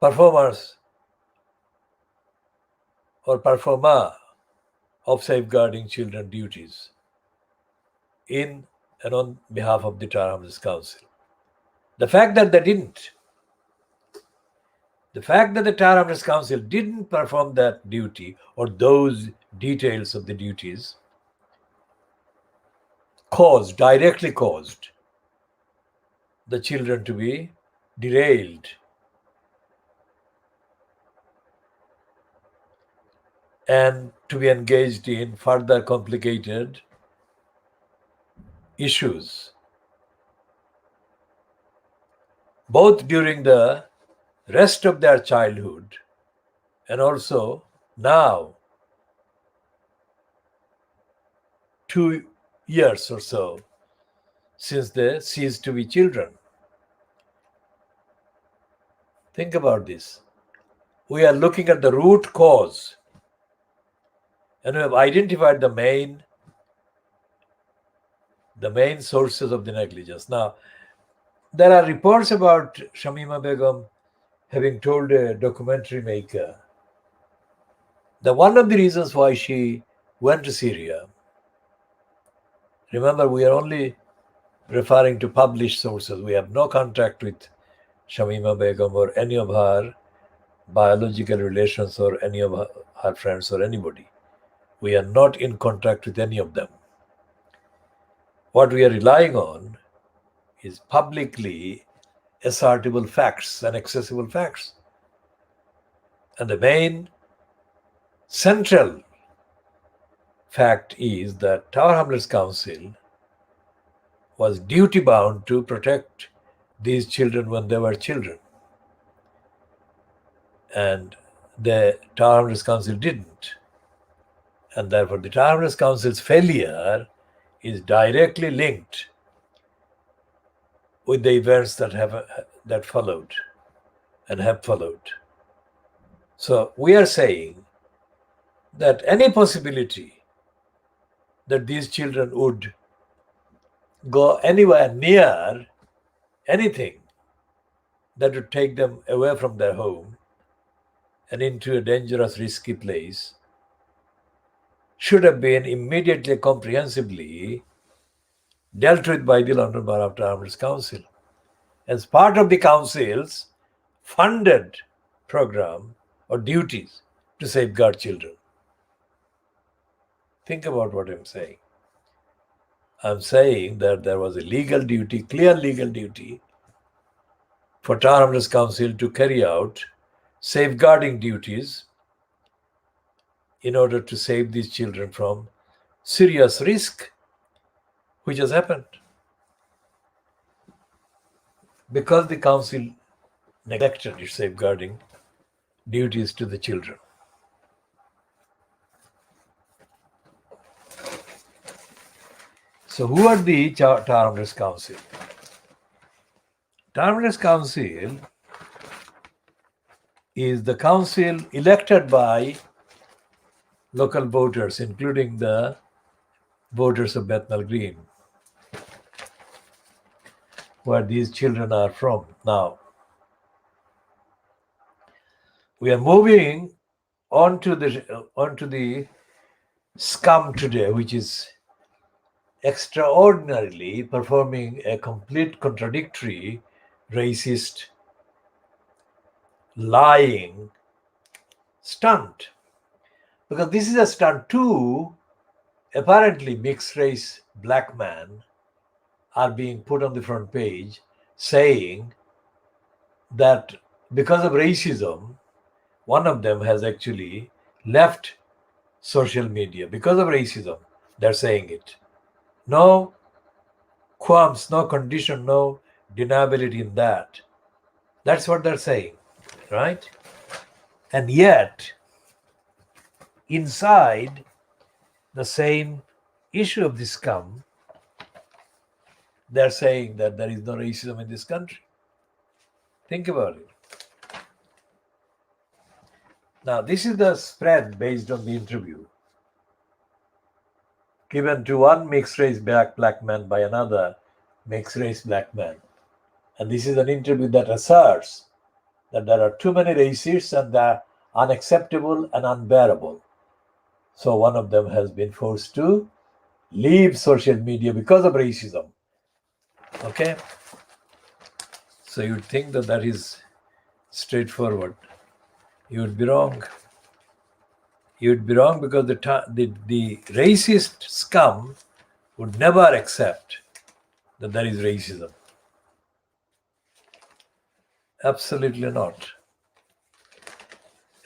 performers or performer of safeguarding children duties in and on behalf of the Tower Hamlets Council. The fact that they didn't, the fact that the Tower Hamlets Council didn't perform that duty or those details of the duties directly caused the children to be derailed and to be engaged in further complicated issues, both during the rest of their childhood and also now, 2 years or so since they ceased to be children. Think about this. We are looking at the root cause and we have identified the main sources of the negligence. Now, there are reports about Shamima Begum having told a documentary maker that one of the reasons why she went to Syria, remember, we are only referring to published sources. We have no contact with Shamima Begum or any of her biological relations or any of her friends or anybody. We are not in contact with any of them. What we are relying on is publicly assertable facts and accessible facts. And the main central fact is that Tower Hamlets Council was duty bound to protect these children when they were children. And the Tower Hamlets Council didn't. And therefore the Tower Hamlets Council's failure is directly linked with the events that followed and have followed. So we are saying that any possibility that these children would go anywhere near anything that would take them away from their home and into a dangerous, risky place should have been immediately, comprehensively dealt with by the London Borough of Tower Hamlets Council as part of the council's funded program or duties to safeguard children. Think about what I'm saying. I'm saying that there was a legal duty, clear legal duty for Tower Hamlets Council to carry out safeguarding duties in order to save these children from serious risk, which has happened. Because the council neglected its safeguarding duties to the children. So who are the Tower Hamlets Council? Tower Hamlets Council is the council elected by local voters, including the voters of Bethnal Green, where these children are from. Now, we are moving on to the scum today, which is extraordinarily performing a complete contradictory, racist, lying stunt. Because this is a stunt. Two apparently mixed race black men are being put on the front page saying that because of racism, one of them has actually left social media because of racism. They're saying it. No qualms, no condition, no deniability in that. That's what they're saying, right? And yet, inside the same issue of this scum, they're saying that there is no racism in this country. Think about it. Now, this is the spread based on the interview given to one mixed race black man by another mixed race black man. And this is an interview that asserts that there are too many racists and they're unacceptable and unbearable. So one of them has been forced to leave social media because of racism. Okay? So you'd think that that is straightforward. You would be wrong. You would be wrong because the racist scum would never accept that there is racism. Absolutely not.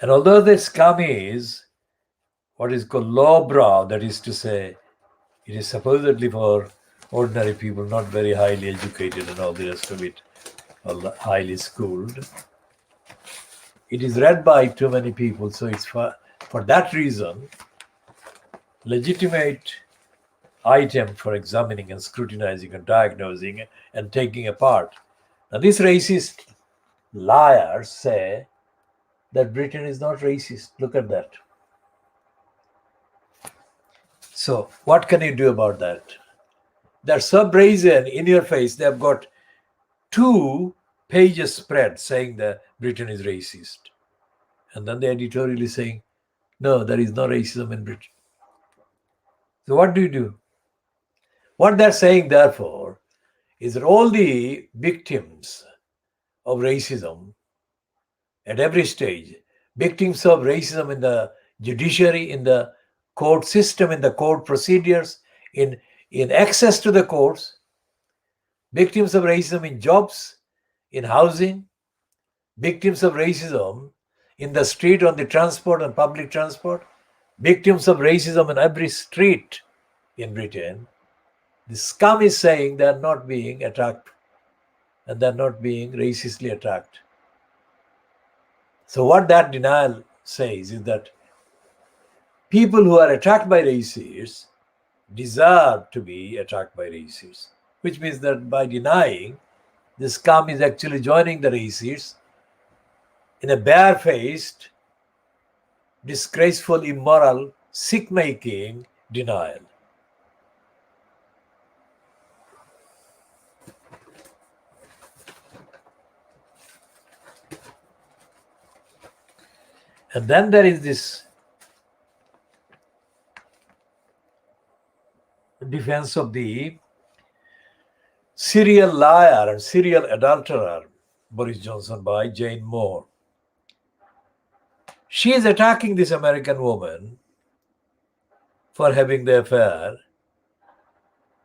And although the scum is what is called lowbrow, that is to say, it is supposedly for ordinary people, not very highly educated and all the rest of it, or highly schooled. It is read by too many people, so it's for that reason, legitimate item for examining and scrutinizing and diagnosing and taking apart. Now, these racist liars say that Britain is not racist. Look at that. So, what can you do about that? They're so brazen in your face. They've got 2 pages spread saying that Britain is racist. And then they're editorially saying, no, there is no racism in Britain. So what do? What they're saying, therefore, is that all the victims of racism at every stage, victims of racism in the judiciary, in the court system, in the court procedures, in access to the courts, victims of racism in jobs, in housing, victims of racism in the street, on the transport and public transport, victims of racism in every street in Britain, the scum is saying they are not being attacked and they are not being racistly attacked. So what that denial says is that people who are attacked by racists deserve to be attacked by racists, which means that by denying, the scum is actually joining the racists in a barefaced, disgraceful, immoral, sick-making denial. And then there is this defense of the serial liar and serial adulterer, Boris Johnson, by Jane Moore. She is attacking this American woman for having the affair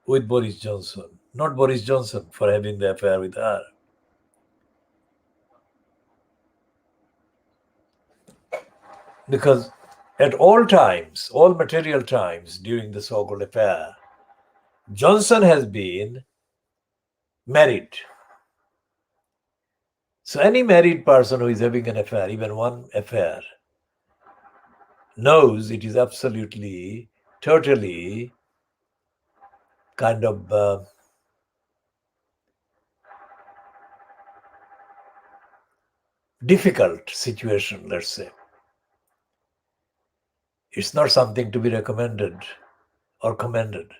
with Boris Johnson, not Boris Johnson for having the affair with her. Because at all times, all material times during the so-called affair, Johnson has been married. So any married person who is having an affair, even one affair, knows it is absolutely, totally kind of difficult situation, let's say. It's not something to be recommended or commended.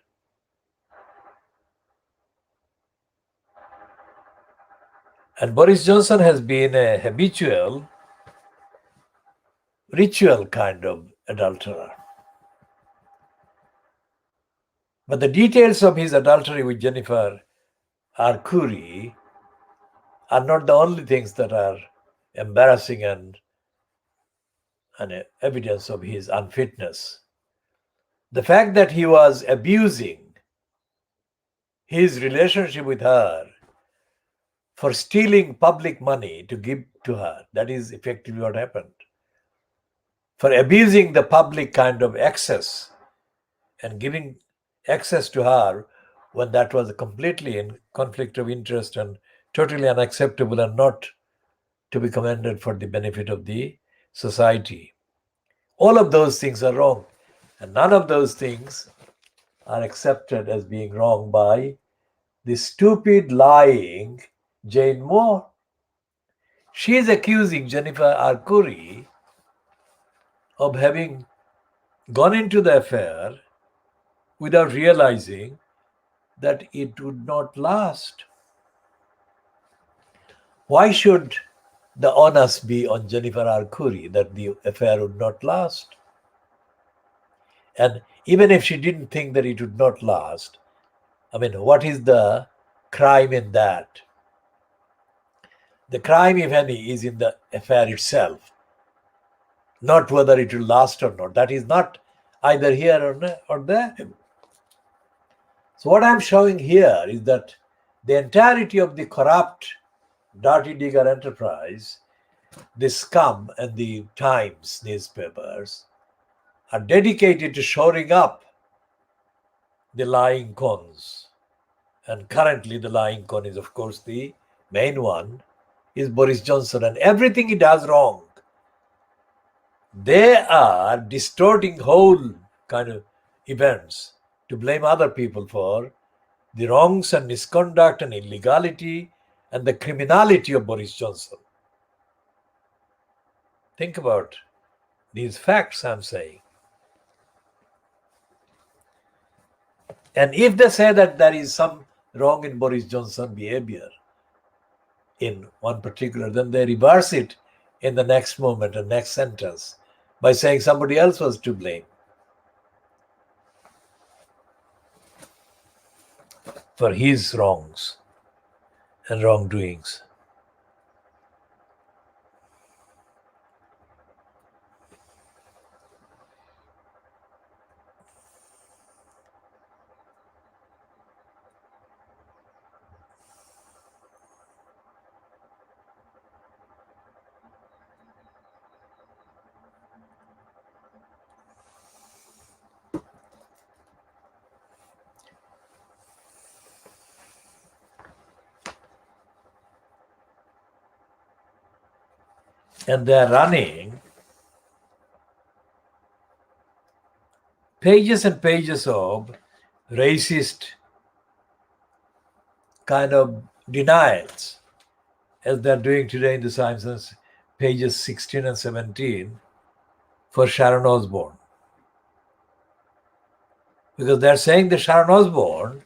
And Boris Johnson has been a habitual, ritual kind of adulterer. But the details of his adultery with Jennifer R. Curry are not the only things that are embarrassing and evidence of his unfitness. The fact that he was abusing his relationship with her for stealing public money to give to her, that is effectively what happened. For abusing the public kind of access and giving access to her when that was completely in conflict of interest and totally unacceptable and not to be commended for the benefit of the society. All of those things are wrong, and none of those things are accepted as being wrong by the stupid, lying Jane Moore. She is accusing Jennifer R. Curry of having gone into the affair without realizing that it would not last. Why should the onus be on Jennifer R. Curry that the affair would not last? And even if she didn't think that it would not last, I mean, what is the crime in that? The crime, if any, is in the affair itself, not whether it will last or not. That is not either here or there. So what I'm showing here is that the entirety of the corrupt, dirty digger enterprise, the scum and the Times newspapers, are dedicated to shoring up the lying cons. And currently the lying con is, of course, the main one is Boris Johnson, and everything he does wrong, they are distorting whole kind of events to blame other people for the wrongs and misconduct and illegality and the criminality of Boris Johnson. Think about these facts I'm saying. And if they say that there is some wrong in Boris Johnson behavior in one particular, then they reverse it in the next moment and next sentence by saying somebody else was to blame for his wrongs and wrongdoings. And they're running pages and pages of racist kind of denials, as they're doing today in the Sciences, pages 16 and 17 for Sharon Osbourne. Because they're saying that Sharon Osbourne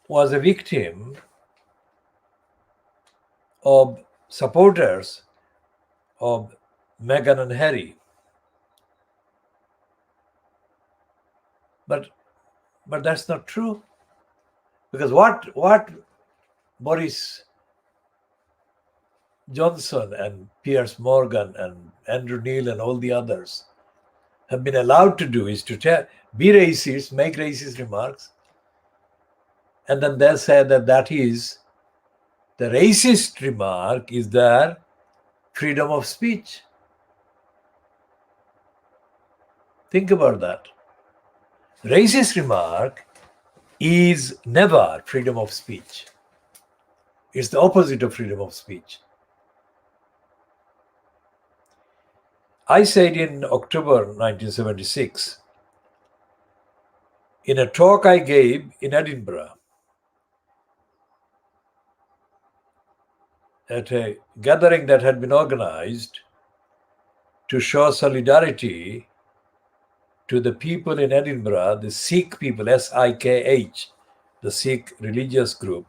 was a victim of supporters of Meghan and Harry. But that's not true. Because what Boris Johnson and Piers Morgan and Andrew Neil and all the others have been allowed to do is to be racist, make racist remarks, and then they'll say that is the racist remark is their freedom of speech. Think about that. Racist remark is never freedom of speech. It's the opposite of freedom of speech. I said in October 1976, in a talk I gave in Edinburgh, at a gathering that had been organized to show solidarity to the people in Edinburgh, the Sikh people, S-I-K-H, the Sikh religious group,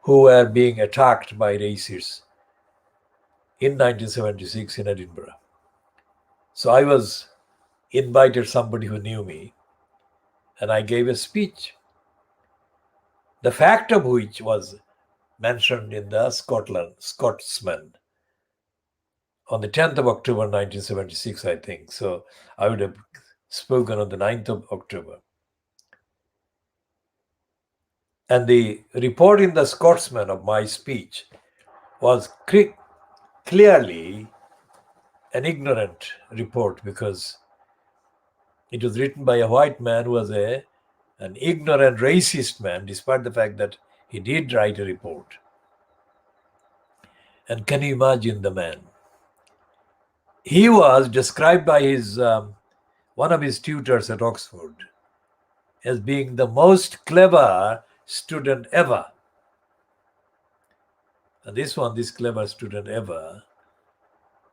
who were being attacked by racists in 1976 in Edinburgh. So I was invited, somebody who knew me, and I gave a speech, the fact of which was mentioned in the Scotsman on the 10th of October 1976, I think. So I would have spoken on the 9th of October. And the report in the Scotsman of my speech was clearly an ignorant report, because it was written by a white man who was an ignorant racist man, despite the fact that he did write a report. And can you imagine the man? He was described by his one of his tutors at Oxford as being the most clever student ever. And this clever student ever,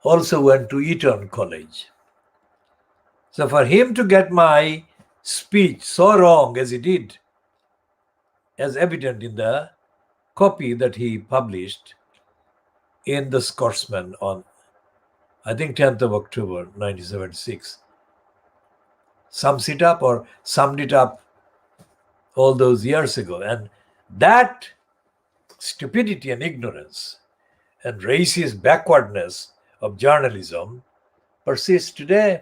also went to Eton College. So for him to get my speech so wrong as he did, as evident in the copy that he published in the Scotsman on, I think, 10th of October 1976, summed it up all those years ago. And that stupidity and ignorance and racist backwardness of journalism persists today.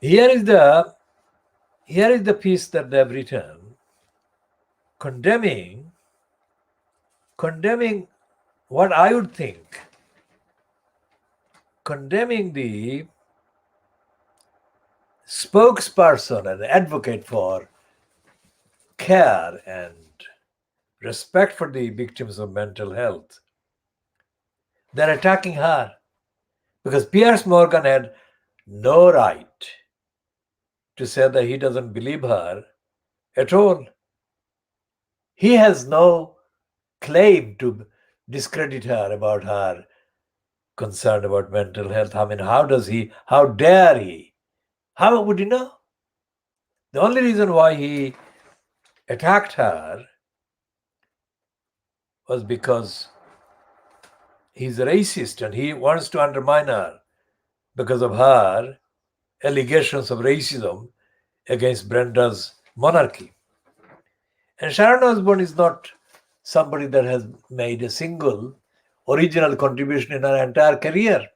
Here is the piece that they've written, condemning what I would think, condemning the spokesperson and advocate for care and respect for the victims of mental health. They're attacking her because Piers Morgan had no right to say that he doesn't believe her at all. He has no claim to discredit her about her concern about mental health. I mean, how dare he? How would he know? The only reason why he attacked her was because he's a racist and he wants to undermine her because of her allegations of racism against Brenda's monarchy. And Sharon Osbourne is not somebody that has made a single original contribution in her entire career.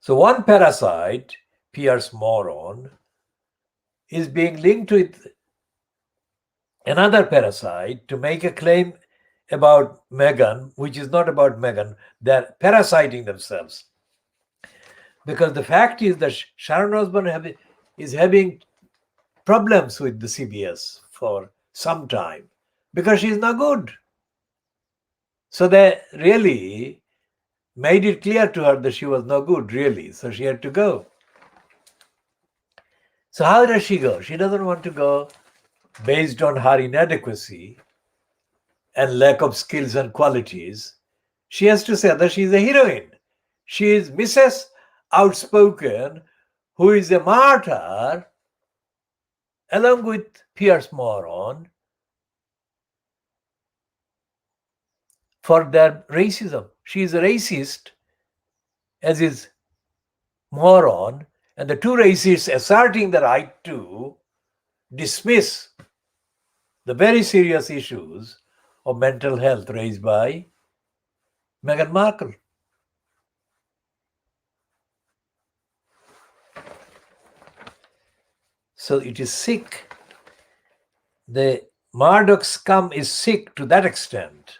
So one parasite, Piers Moron, is being linked with another parasite to make a claim about Meghan, which is not about Meghan. They're parasiting themselves. Because the fact is that Sharon Osbourne is having problems with the CBS for some time because she's not good. So they really made it clear to her that she was no good, really. So she had to go. So how does she go? She doesn't want to go based on her inadequacy and lack of skills and qualities. She has to say that she's a heroine. She is Mrs. Outspoken, who is a martyr, along with Piers Moron, for their racism. She is a racist, as is Moron, and the two racists asserting the right to dismiss the very serious issues of mental health raised by Meghan Markle. So it is sick. The Murdoch scum is sick to that extent.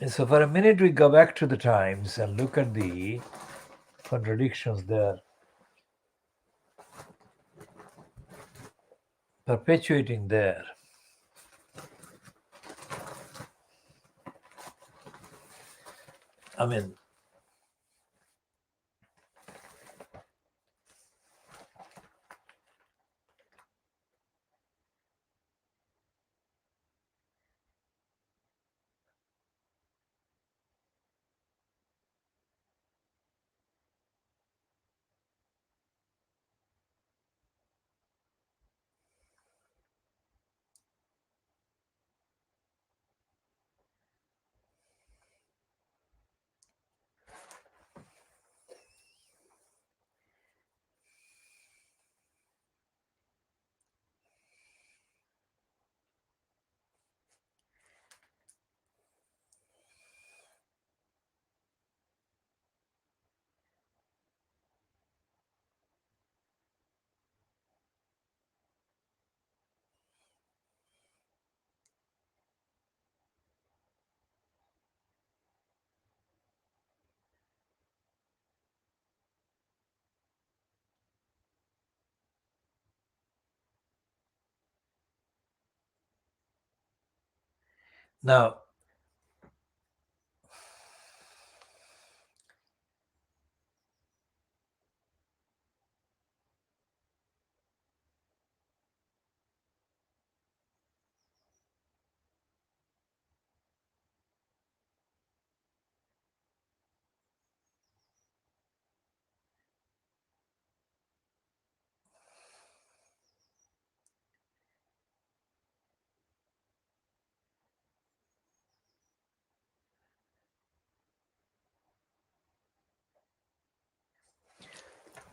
And so for a minute we go back to the Times and look at the contradictions there, perpetuating there. I mean, now,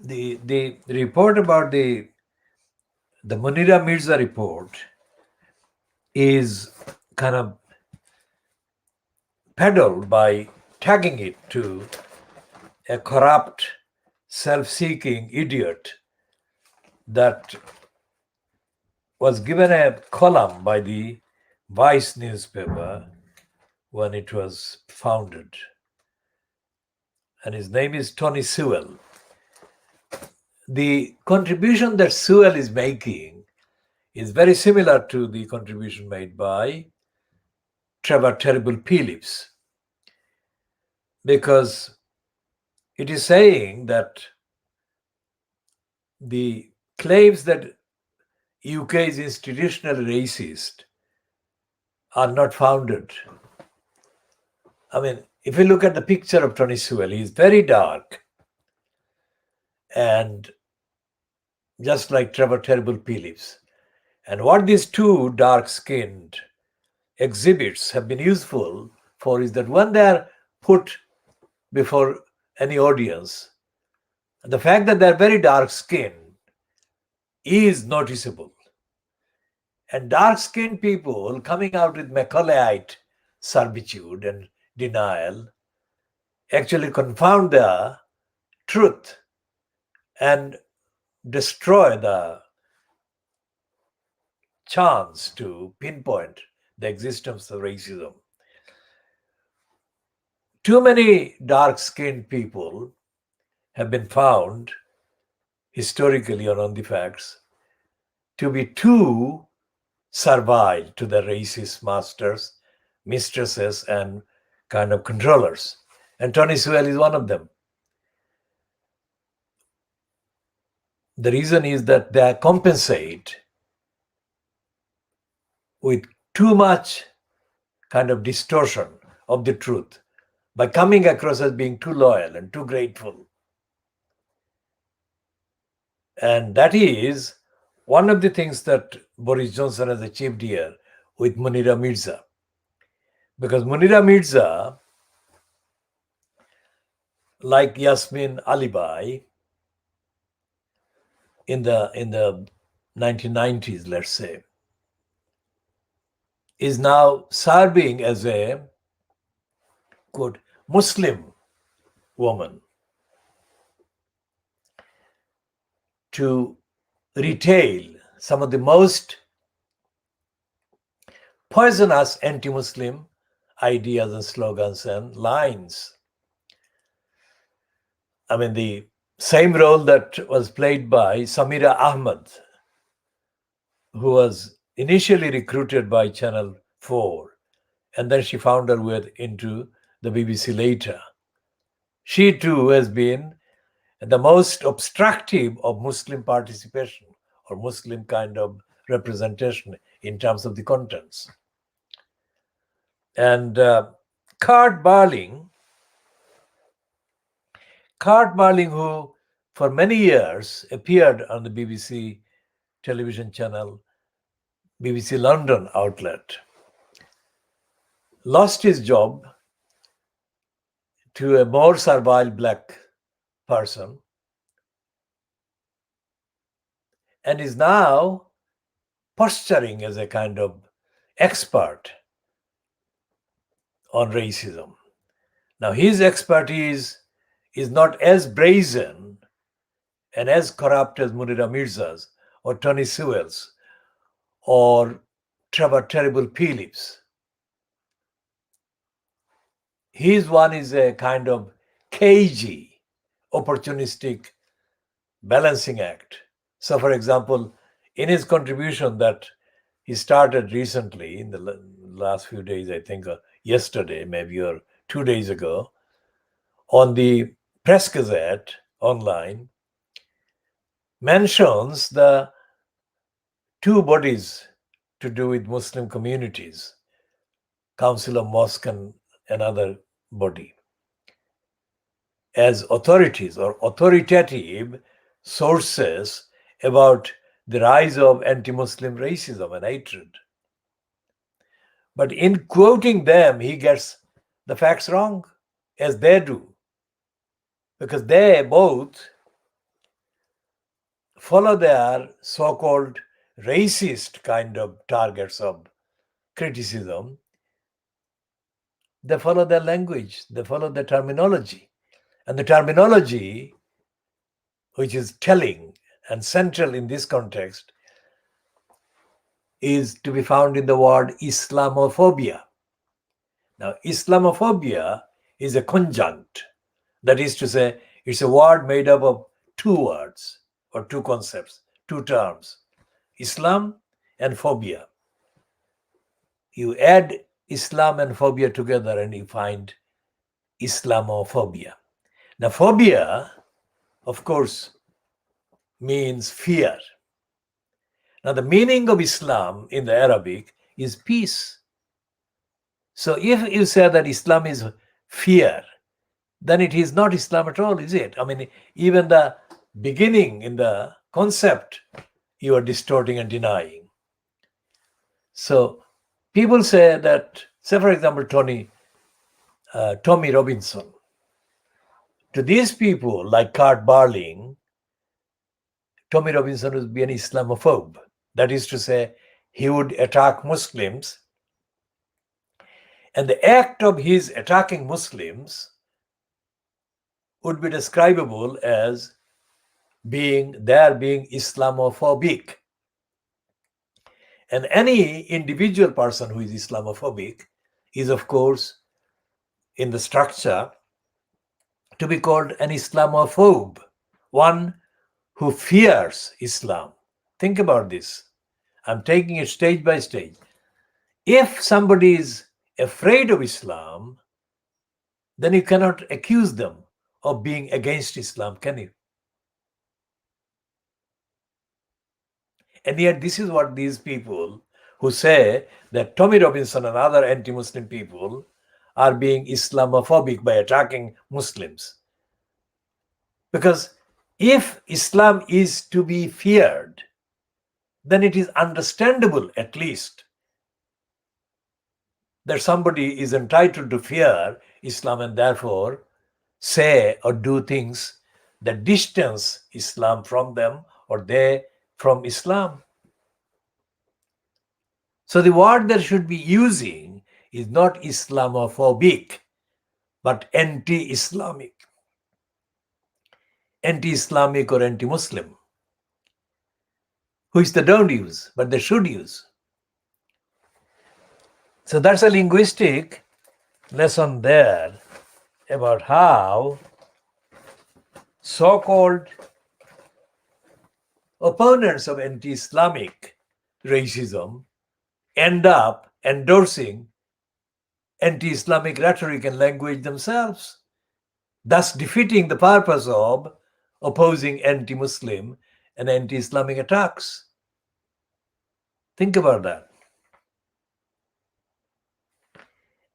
the report about the Munira Mirza report is kind of peddled by tagging it to a corrupt, self-seeking idiot that was given a column by the Vice newspaper when it was founded. And his name is Tony Sewell. The contribution that Sewell is making is very similar to the contribution made by Trevor Terrible Phillips, because it is saying that the claims that UK is institutionally racist are not founded. I mean, if you look at the picture of Tony Sewell, he is very dark, and just like Trevor Terrible Phillips. And what these two dark-skinned exhibits have been useful for is that when they are put before any audience, the fact that they're very dark-skinned is noticeable. And dark-skinned people coming out with Macaulayite servitude and denial actually confound the truth and destroy the chance to pinpoint the existence of racism. Too many dark-skinned people have been found historically or on the facts to be too servile to the racist masters, mistresses, and kind of controllers. And Tony Sewell is one of them. The reason is that they compensate with too much kind of distortion of the truth by coming across as being too loyal and too grateful. And that is one of the things that Boris Johnson has achieved here with Munira Mirza. Because Munira Mirza, like Yasmin Alibai in the 1990s, let's say, is now serving as a quote Muslim woman to retail some of the most poisonous anti-Muslim ideas and slogans and lines. I mean, the same role that was played by Samira Ahmed, who was initially recruited by Channel 4, and then she found her way into the BBC later. She too has been the most obstructive of Muslim participation or Muslim kind of representation in terms of the contents. And Cart Barling, who for many years appeared on the BBC television channel, BBC London outlet, lost his job to a more servile black person and is now posturing as a kind of expert on racism. Now, his expertise is not as brazen and as corrupt as Munira Mirza's or Tony Sewell's or Trevor Terrible Phillips. His one is a kind of cagey, opportunistic balancing act. So, for example, in his contribution that he started recently in the last few days, I think yesterday, maybe, or 2 days ago, on the Press Gazette online, mentions the two bodies to do with Muslim communities, Council of Mosque and another body, as authorities or authoritative sources about the rise of anti-Muslim racism and hatred. But in quoting them, he gets the facts wrong, as they do, because they both follow their so-called racist kind of targets of criticism, they follow their language, they follow their terminology. And the terminology, which is telling and central in this context, is to be found in the word Islamophobia. Now, Islamophobia is a conjunct. That is to say, it's a word made up of two words or two concepts, two terms, Islam and phobia. You add Islam and phobia together and you find Islamophobia. Now, phobia, of course, means fear. Now, the meaning of Islam in the Arabic is peace. So, if you say that Islam is fear, then it is not Islam at all, is it? I mean, even the beginning in the concept, you are distorting and denying. So, people say that, say, for example, Tommy Robinson. To these people, like Kurt Barling, Tommy Robinson would be an Islamophobe. That is to say, he would attack Muslims. And the act of his attacking Muslims would be describable as being Islamophobic. And any individual person who is Islamophobic is, of course, in the structure to be called an Islamophobe, one who fears Islam. Think about this. I'm taking it stage by stage. If somebody is afraid of Islam, then you cannot accuse them of being against Islam, can you? And yet this is what these people who say that Tommy Robinson and other anti-Muslim people are being Islamophobic by attacking Muslims. Because if Islam is to be feared, then it is understandable, at least, that somebody is entitled to fear Islam and therefore say or do things that distance Islam from them or they from Islam. So the word that should be using is not Islamophobic, but anti-Islamic. Anti-Islamic or anti-Muslim, which they don't use, but they should use. So that's a linguistic lesson there about how so-called opponents of anti-Islamic racism end up endorsing anti-Islamic rhetoric and language themselves, thus defeating the purpose of opposing anti-Muslim and anti-Islamic attacks. Think about that.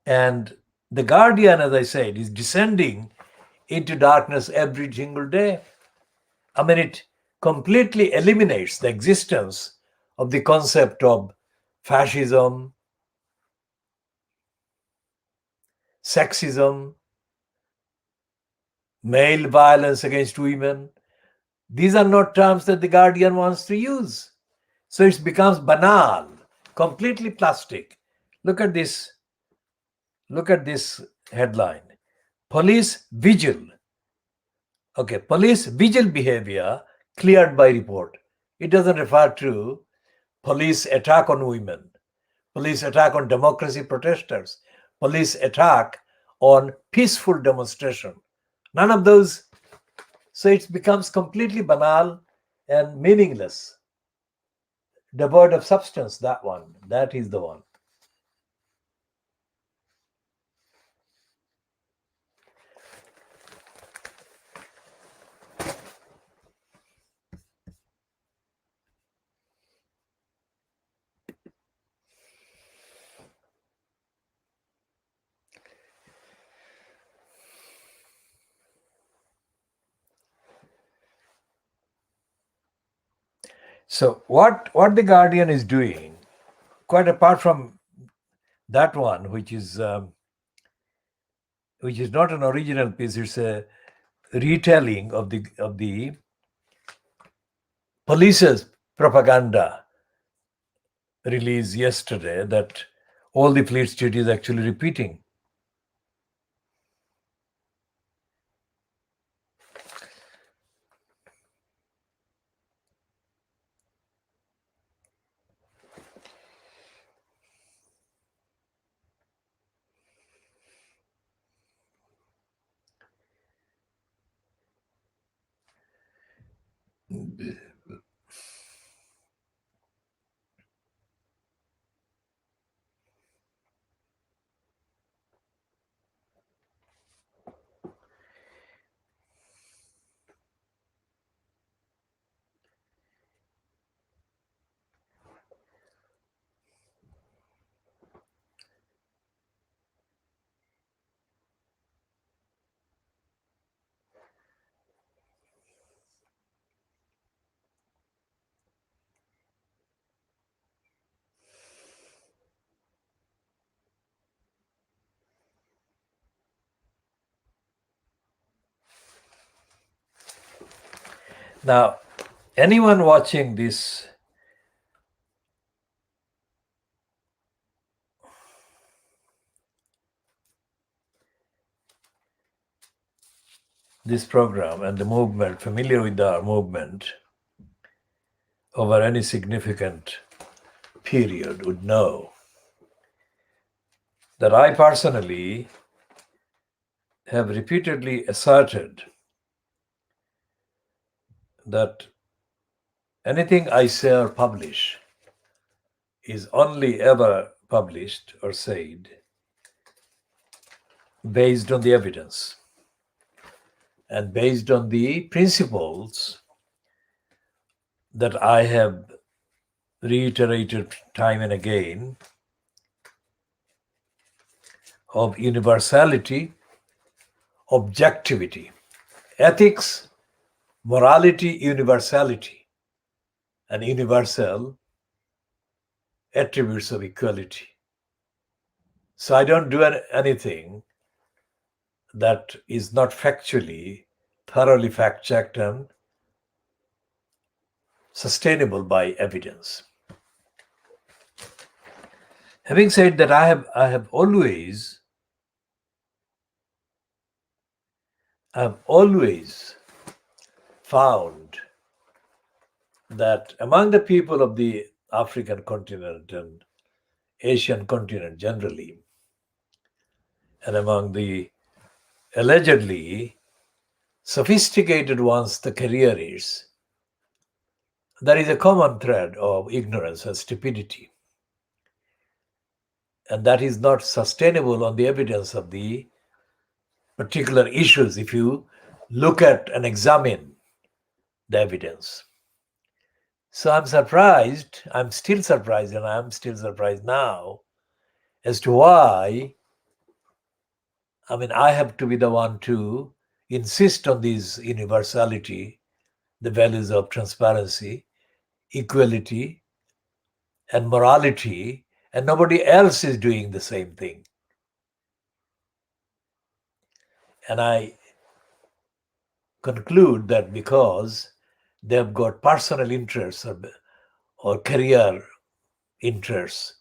And the Guardian, as I said, is descending into darkness every single day. I mean, it completely eliminates the existence of the concept of fascism, sexism, male violence against women. These are not terms that the Guardian wants to use. So it becomes banal, completely plastic. Look at this headline. Police vigil. Okay, police vigil behavior cleared by report. It doesn't refer to police attack on women, police attack on democracy protesters, police attack on peaceful demonstration. None of those. So it becomes completely banal and meaningless, devoid of substance. That one, that is the one. So what the Guardian is doing, quite apart from that one, which is not an original piece, it's a retelling of the police's propaganda release yesterday that all the fleet street is actually repeating. Now, anyone watching this program and the movement, familiar with the movement over any significant period, would know that I personally have repeatedly asserted that anything I say or publish is only ever published or said based on the evidence and based on the principles that I have reiterated time and again of universality, objectivity, ethics, morality, universality, and universal attributes of equality. So I don't do anything that is not factually, thoroughly fact-checked and sustainable by evidence. Having said that, I have always found that among the people of the African continent and Asian continent generally, and among the allegedly sophisticated ones, the careerists, there is a common thread of ignorance and stupidity. And that is not sustainable on the evidence of the particular issues if you look at and examine the evidence. So I'm still surprised, and I'm still surprised now as to why, I have to be the one to insist on this universality, the values of transparency, equality, and morality, and nobody else is doing the same thing. And I conclude that because they've got personal interests or career interests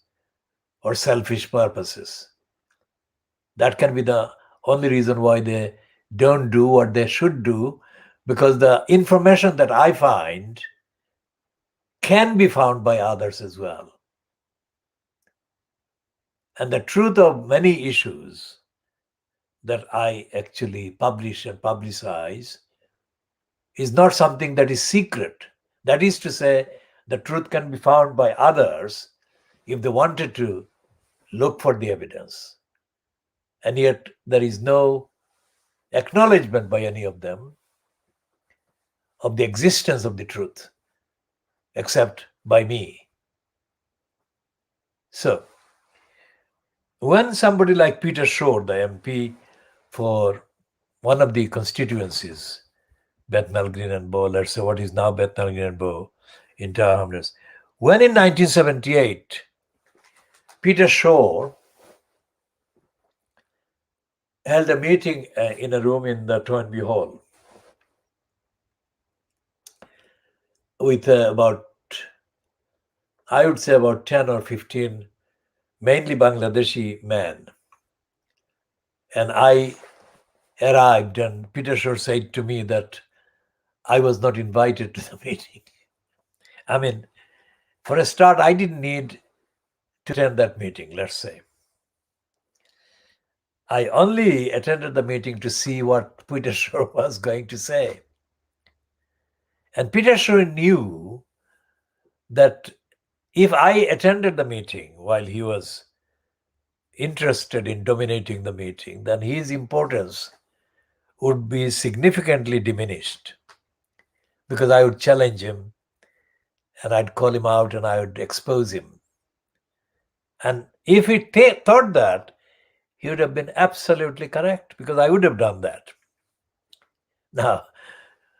or selfish purposes, that can be the only reason why they don't do what they should do, because the information that I find can be found by others as well. And the truth of many issues that I actually publish and publicize is not something that is secret. That is to say, the truth can be found by others if they wanted to look for the evidence. And yet there is no acknowledgement by any of them of the existence of the truth, except by me. So, when somebody like Peter Shore, the MP for one of the constituencies, Bethnal Green and Bow, let's say what is now Bethnal Green and Bow in Tower Hamlets, when in 1978, Peter Shore held a meeting in a room in the Toynbee Hall, with I would say about 10 or 15, mainly Bangladeshi men. And I arrived, and Peter Shore said to me that I was not invited to the meeting. I mean, for a start, I didn't need to attend that meeting, let's say. I only attended the meeting to see what Peter Shore was going to say. And Peter Shore knew that if I attended the meeting while he was interested in dominating the meeting, then his importance would be significantly diminished, because I would challenge him and I'd call him out and I would expose him. And if he thought that, he would have been absolutely correct, because I would have done that. Now,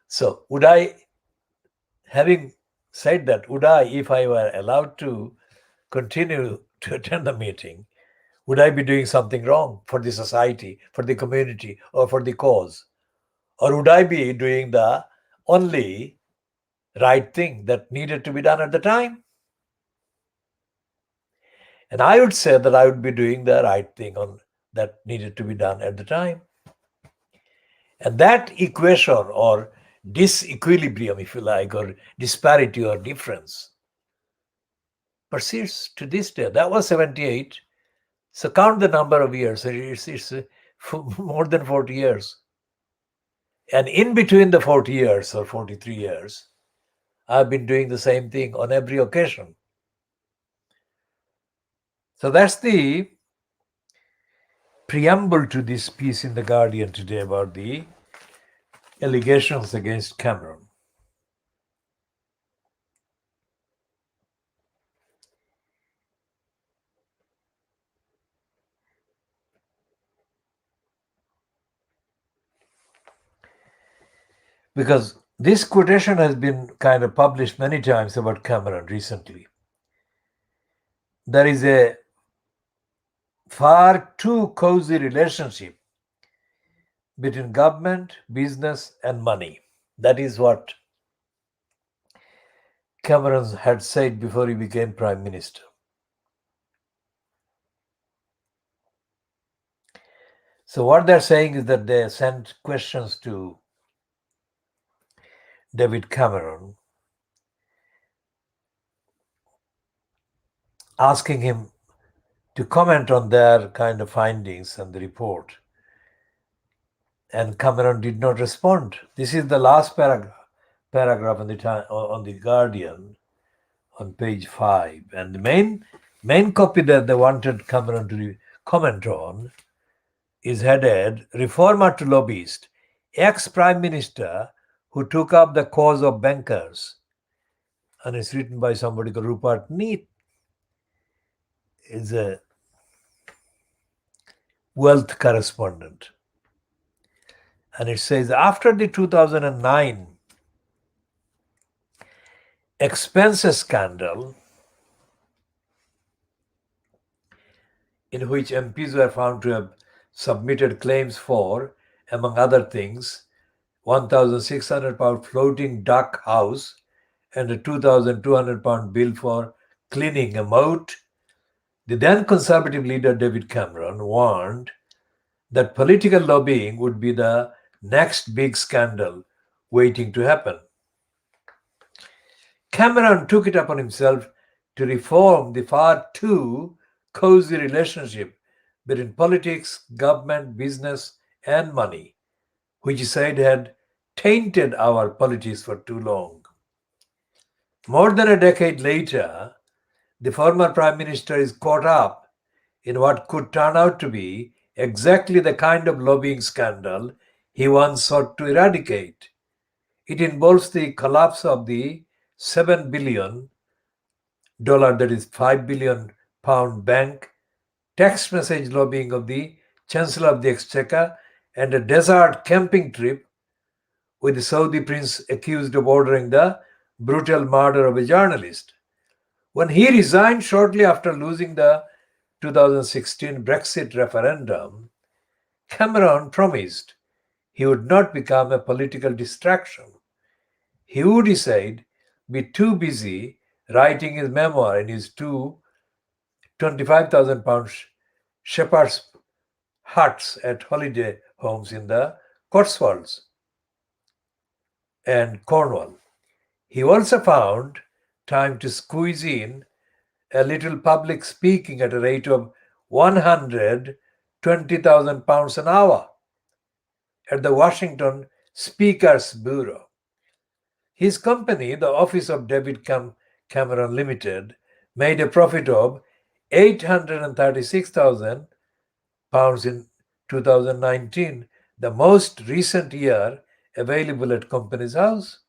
so would I, having said that, would I, if I were allowed to continue to attend the meeting, would I be doing something wrong for the society, for the community, or for the cause? Or would I be doing the only right thing that needed to be done at the time? And I would say that I would be doing the right thing that needed to be done at the time. And that equation, or disequilibrium, if you like, or disparity or difference, persists to this day. That was 78. So count the number of years. It's more than 40 years. And in between the 40 years or 43 years, I've been doing the same thing on every occasion. So that's the preamble to this piece in The Guardian today about the allegations against Cameron. Because this quotation has been kind of published many times about Cameron recently. There is a far too cozy relationship between government, business, and money. That is what Cameron had said before he became Prime Minister. So what they're saying is that they sent questions to David Cameron, asking him to comment on their kind of findings and the report. And Cameron did not respond. This is the last paragraph on the Guardian on page 5. And the main copy that they wanted Cameron to comment on is headed "Reformer to Lobbyist, ex-Prime Minister who took up the cause of bankers." And it's written by somebody called Rupert Neat. Is a wealth correspondent. And it says, after the 2009 expenses scandal, in which MPs were found to have submitted claims for, among other things, £1,600 floating duck house and a £2,200 bill for cleaning a moat, the then Conservative leader David Cameron warned that political lobbying would be the next big scandal waiting to happen. Cameron took it upon himself to reform the far too cozy relationship between politics, government, business, and money, which he said had tainted our politics for too long. More than a decade later, the former Prime Minister is caught up in what could turn out to be exactly the kind of lobbying scandal he once sought to eradicate. It involves the collapse of the $7 billion, that is £5 billion bank, text message lobbying of the Chancellor of the Exchequer, and a desert camping trip with the Saudi prince accused of ordering the brutal murder of a journalist. When he resigned shortly after losing the 2016 Brexit referendum, Cameron promised he would not become a political distraction. He would, he said, be too busy writing his memoir in his two 25,000 pound shepherd's huts at holiday homes in the Cotswolds and Cornwall. He also found time to squeeze in a little public speaking at a rate of 120,000 pounds an hour at the Washington Speakers Bureau. His company, the Office of David Cameron Limited, made a profit of 836,000 pounds in 2019, the most recent year available at Companies House.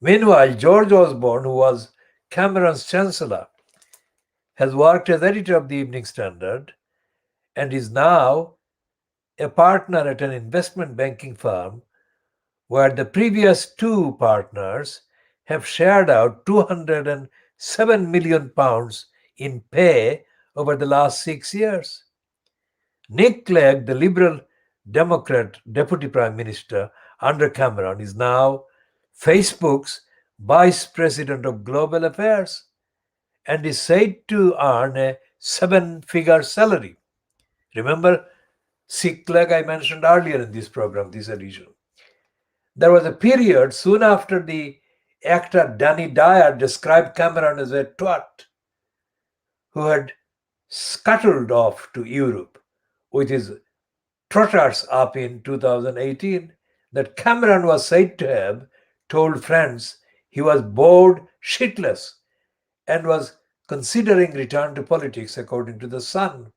Meanwhile, George Osborne, who was Cameron's chancellor, has worked as editor of the Evening Standard and is now a partner at an investment banking firm where the previous two partners have shared out 207 million pounds in pay over the last 6 years. Nick Clegg, the Liberal Democrat Deputy Prime Minister under Cameron, is now Facebook's Vice President of Global Affairs and is said to earn a 7-figure salary. Remember Nick Clegg I mentioned earlier in this program, this edition. There was a period soon after the actor Danny Dyer described Cameron as a twat who had scuttled off to Europe with his trotters up in 2018, that Cameron was said to have told friends he was bored shitless and was considering return to politics, according to The Sun.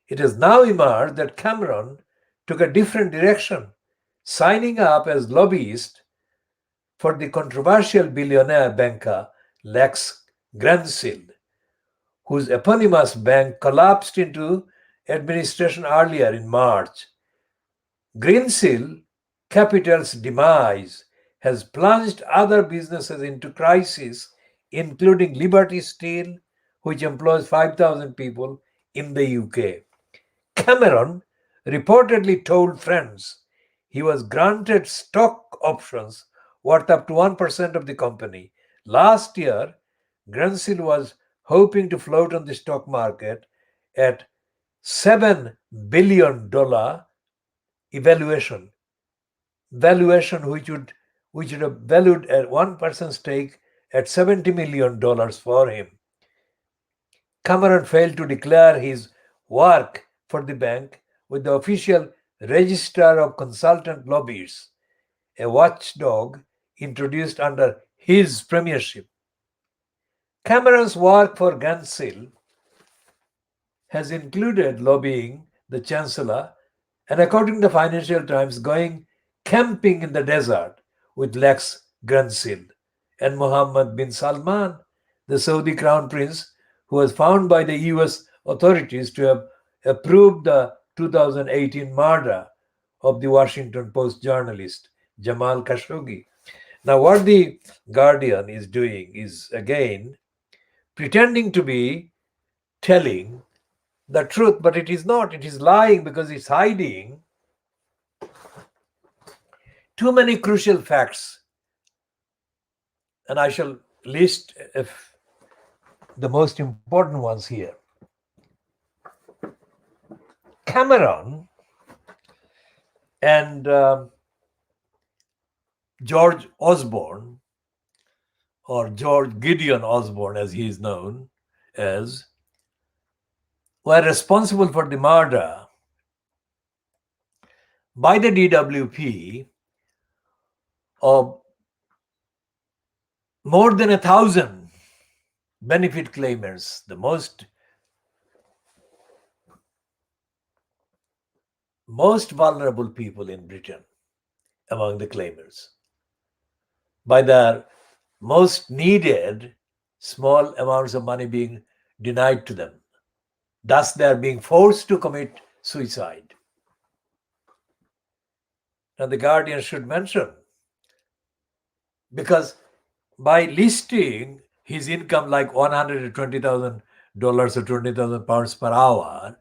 It has now emerged that Cameron took a different direction, signing up as lobbyist for the controversial billionaire banker Lex Grensill, whose eponymous bank collapsed into administration earlier in March. Greensill Capital's demise has plunged other businesses into crisis, including Liberty Steel, which employs 5,000 people in the UK. Cameron reportedly told friends he was granted stock options worth up to 1% of the company. Last year, Greensill was hoping to float on the stock market at $7 billion valuation which would have valued a 1% stake at $70 million for him. Cameron failed to declare his work for the bank with the official Register of Consultant Lobbyists, a watchdog introduced under his premiership. Cameron's work for Greensill has included lobbying the Chancellor and, according to the Financial Times, going camping in the desert with Lex Greensill and Mohammed bin Salman, the Saudi Crown Prince, who was found by the US authorities to have approved the 2018 murder of the Washington Post journalist Jamal Khashoggi. Now, what the Guardian is doing is again pretending to be telling the truth, but it is not. It is lying because it's hiding too many crucial facts. And I shall list the most important ones here. Cameron and George Osborne, or George Gideon Osborne as he is known as, were responsible for the murder by the DWP of more than 1,000 benefit claimants, the most vulnerable people in Britain among the claimants, by their most needed small amounts of money being denied to them. Thus, they are being forced to commit suicide. Now, the Guardian should mention, because by listing his income like $120,000 or 20,000 pounds per hour,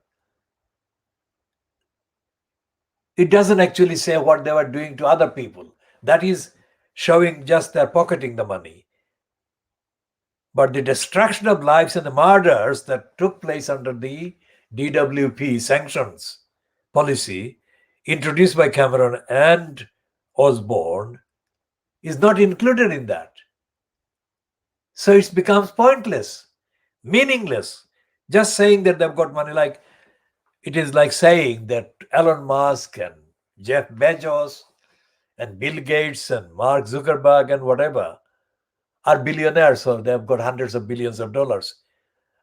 it doesn't actually say what they were doing to other people. That is showing just they're pocketing the money. But the destruction of lives and the murders that took place under the DWP sanctions policy introduced by Cameron and Osborne is not included in that. So it becomes pointless, meaningless. Just saying that they've got money, like it is like saying that Elon Musk and Jeff Bezos and Bill Gates and Mark Zuckerberg and whatever are billionaires, or they've got hundreds of billions of dollars.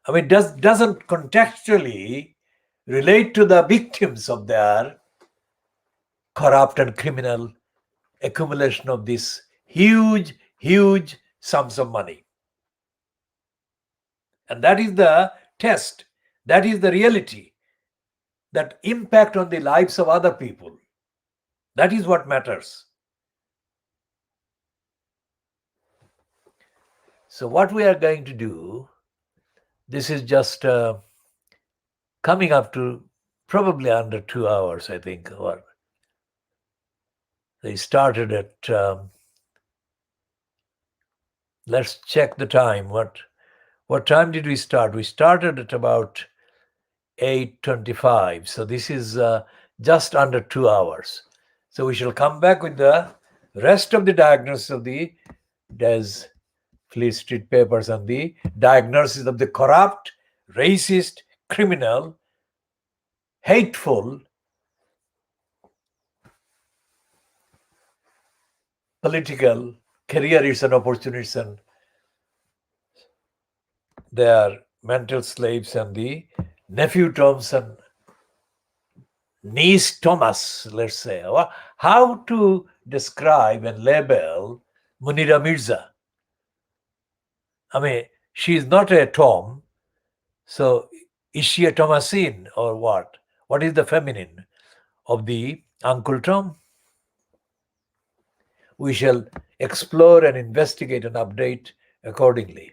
I mean, doesn't contextually relate to the victims of their corrupt and criminal accumulation of this huge, huge sums of money. And that is the test. That is the reality. That impact on the lives of other people. That is what matters. So what we are going to do, this is just coming up to probably under 2 hours, I think. Or they started at, let's check the time. What time did we start? We started at about 8:25. So this is just under 2 hours. So we shall come back with the rest of the diagnosis of the Des Fleet Street Papers and the diagnosis of the corrupt, racist, criminal, hateful, political careerists and opportunists and their mental slaves, and the nephew Toms and niece Thomas, let's say. How to describe and label Munira Mirza? I mean, she is not a Tom, so is she a Thomasine or what? What is the feminine of the Uncle Tom? We shall explore and investigate and update accordingly.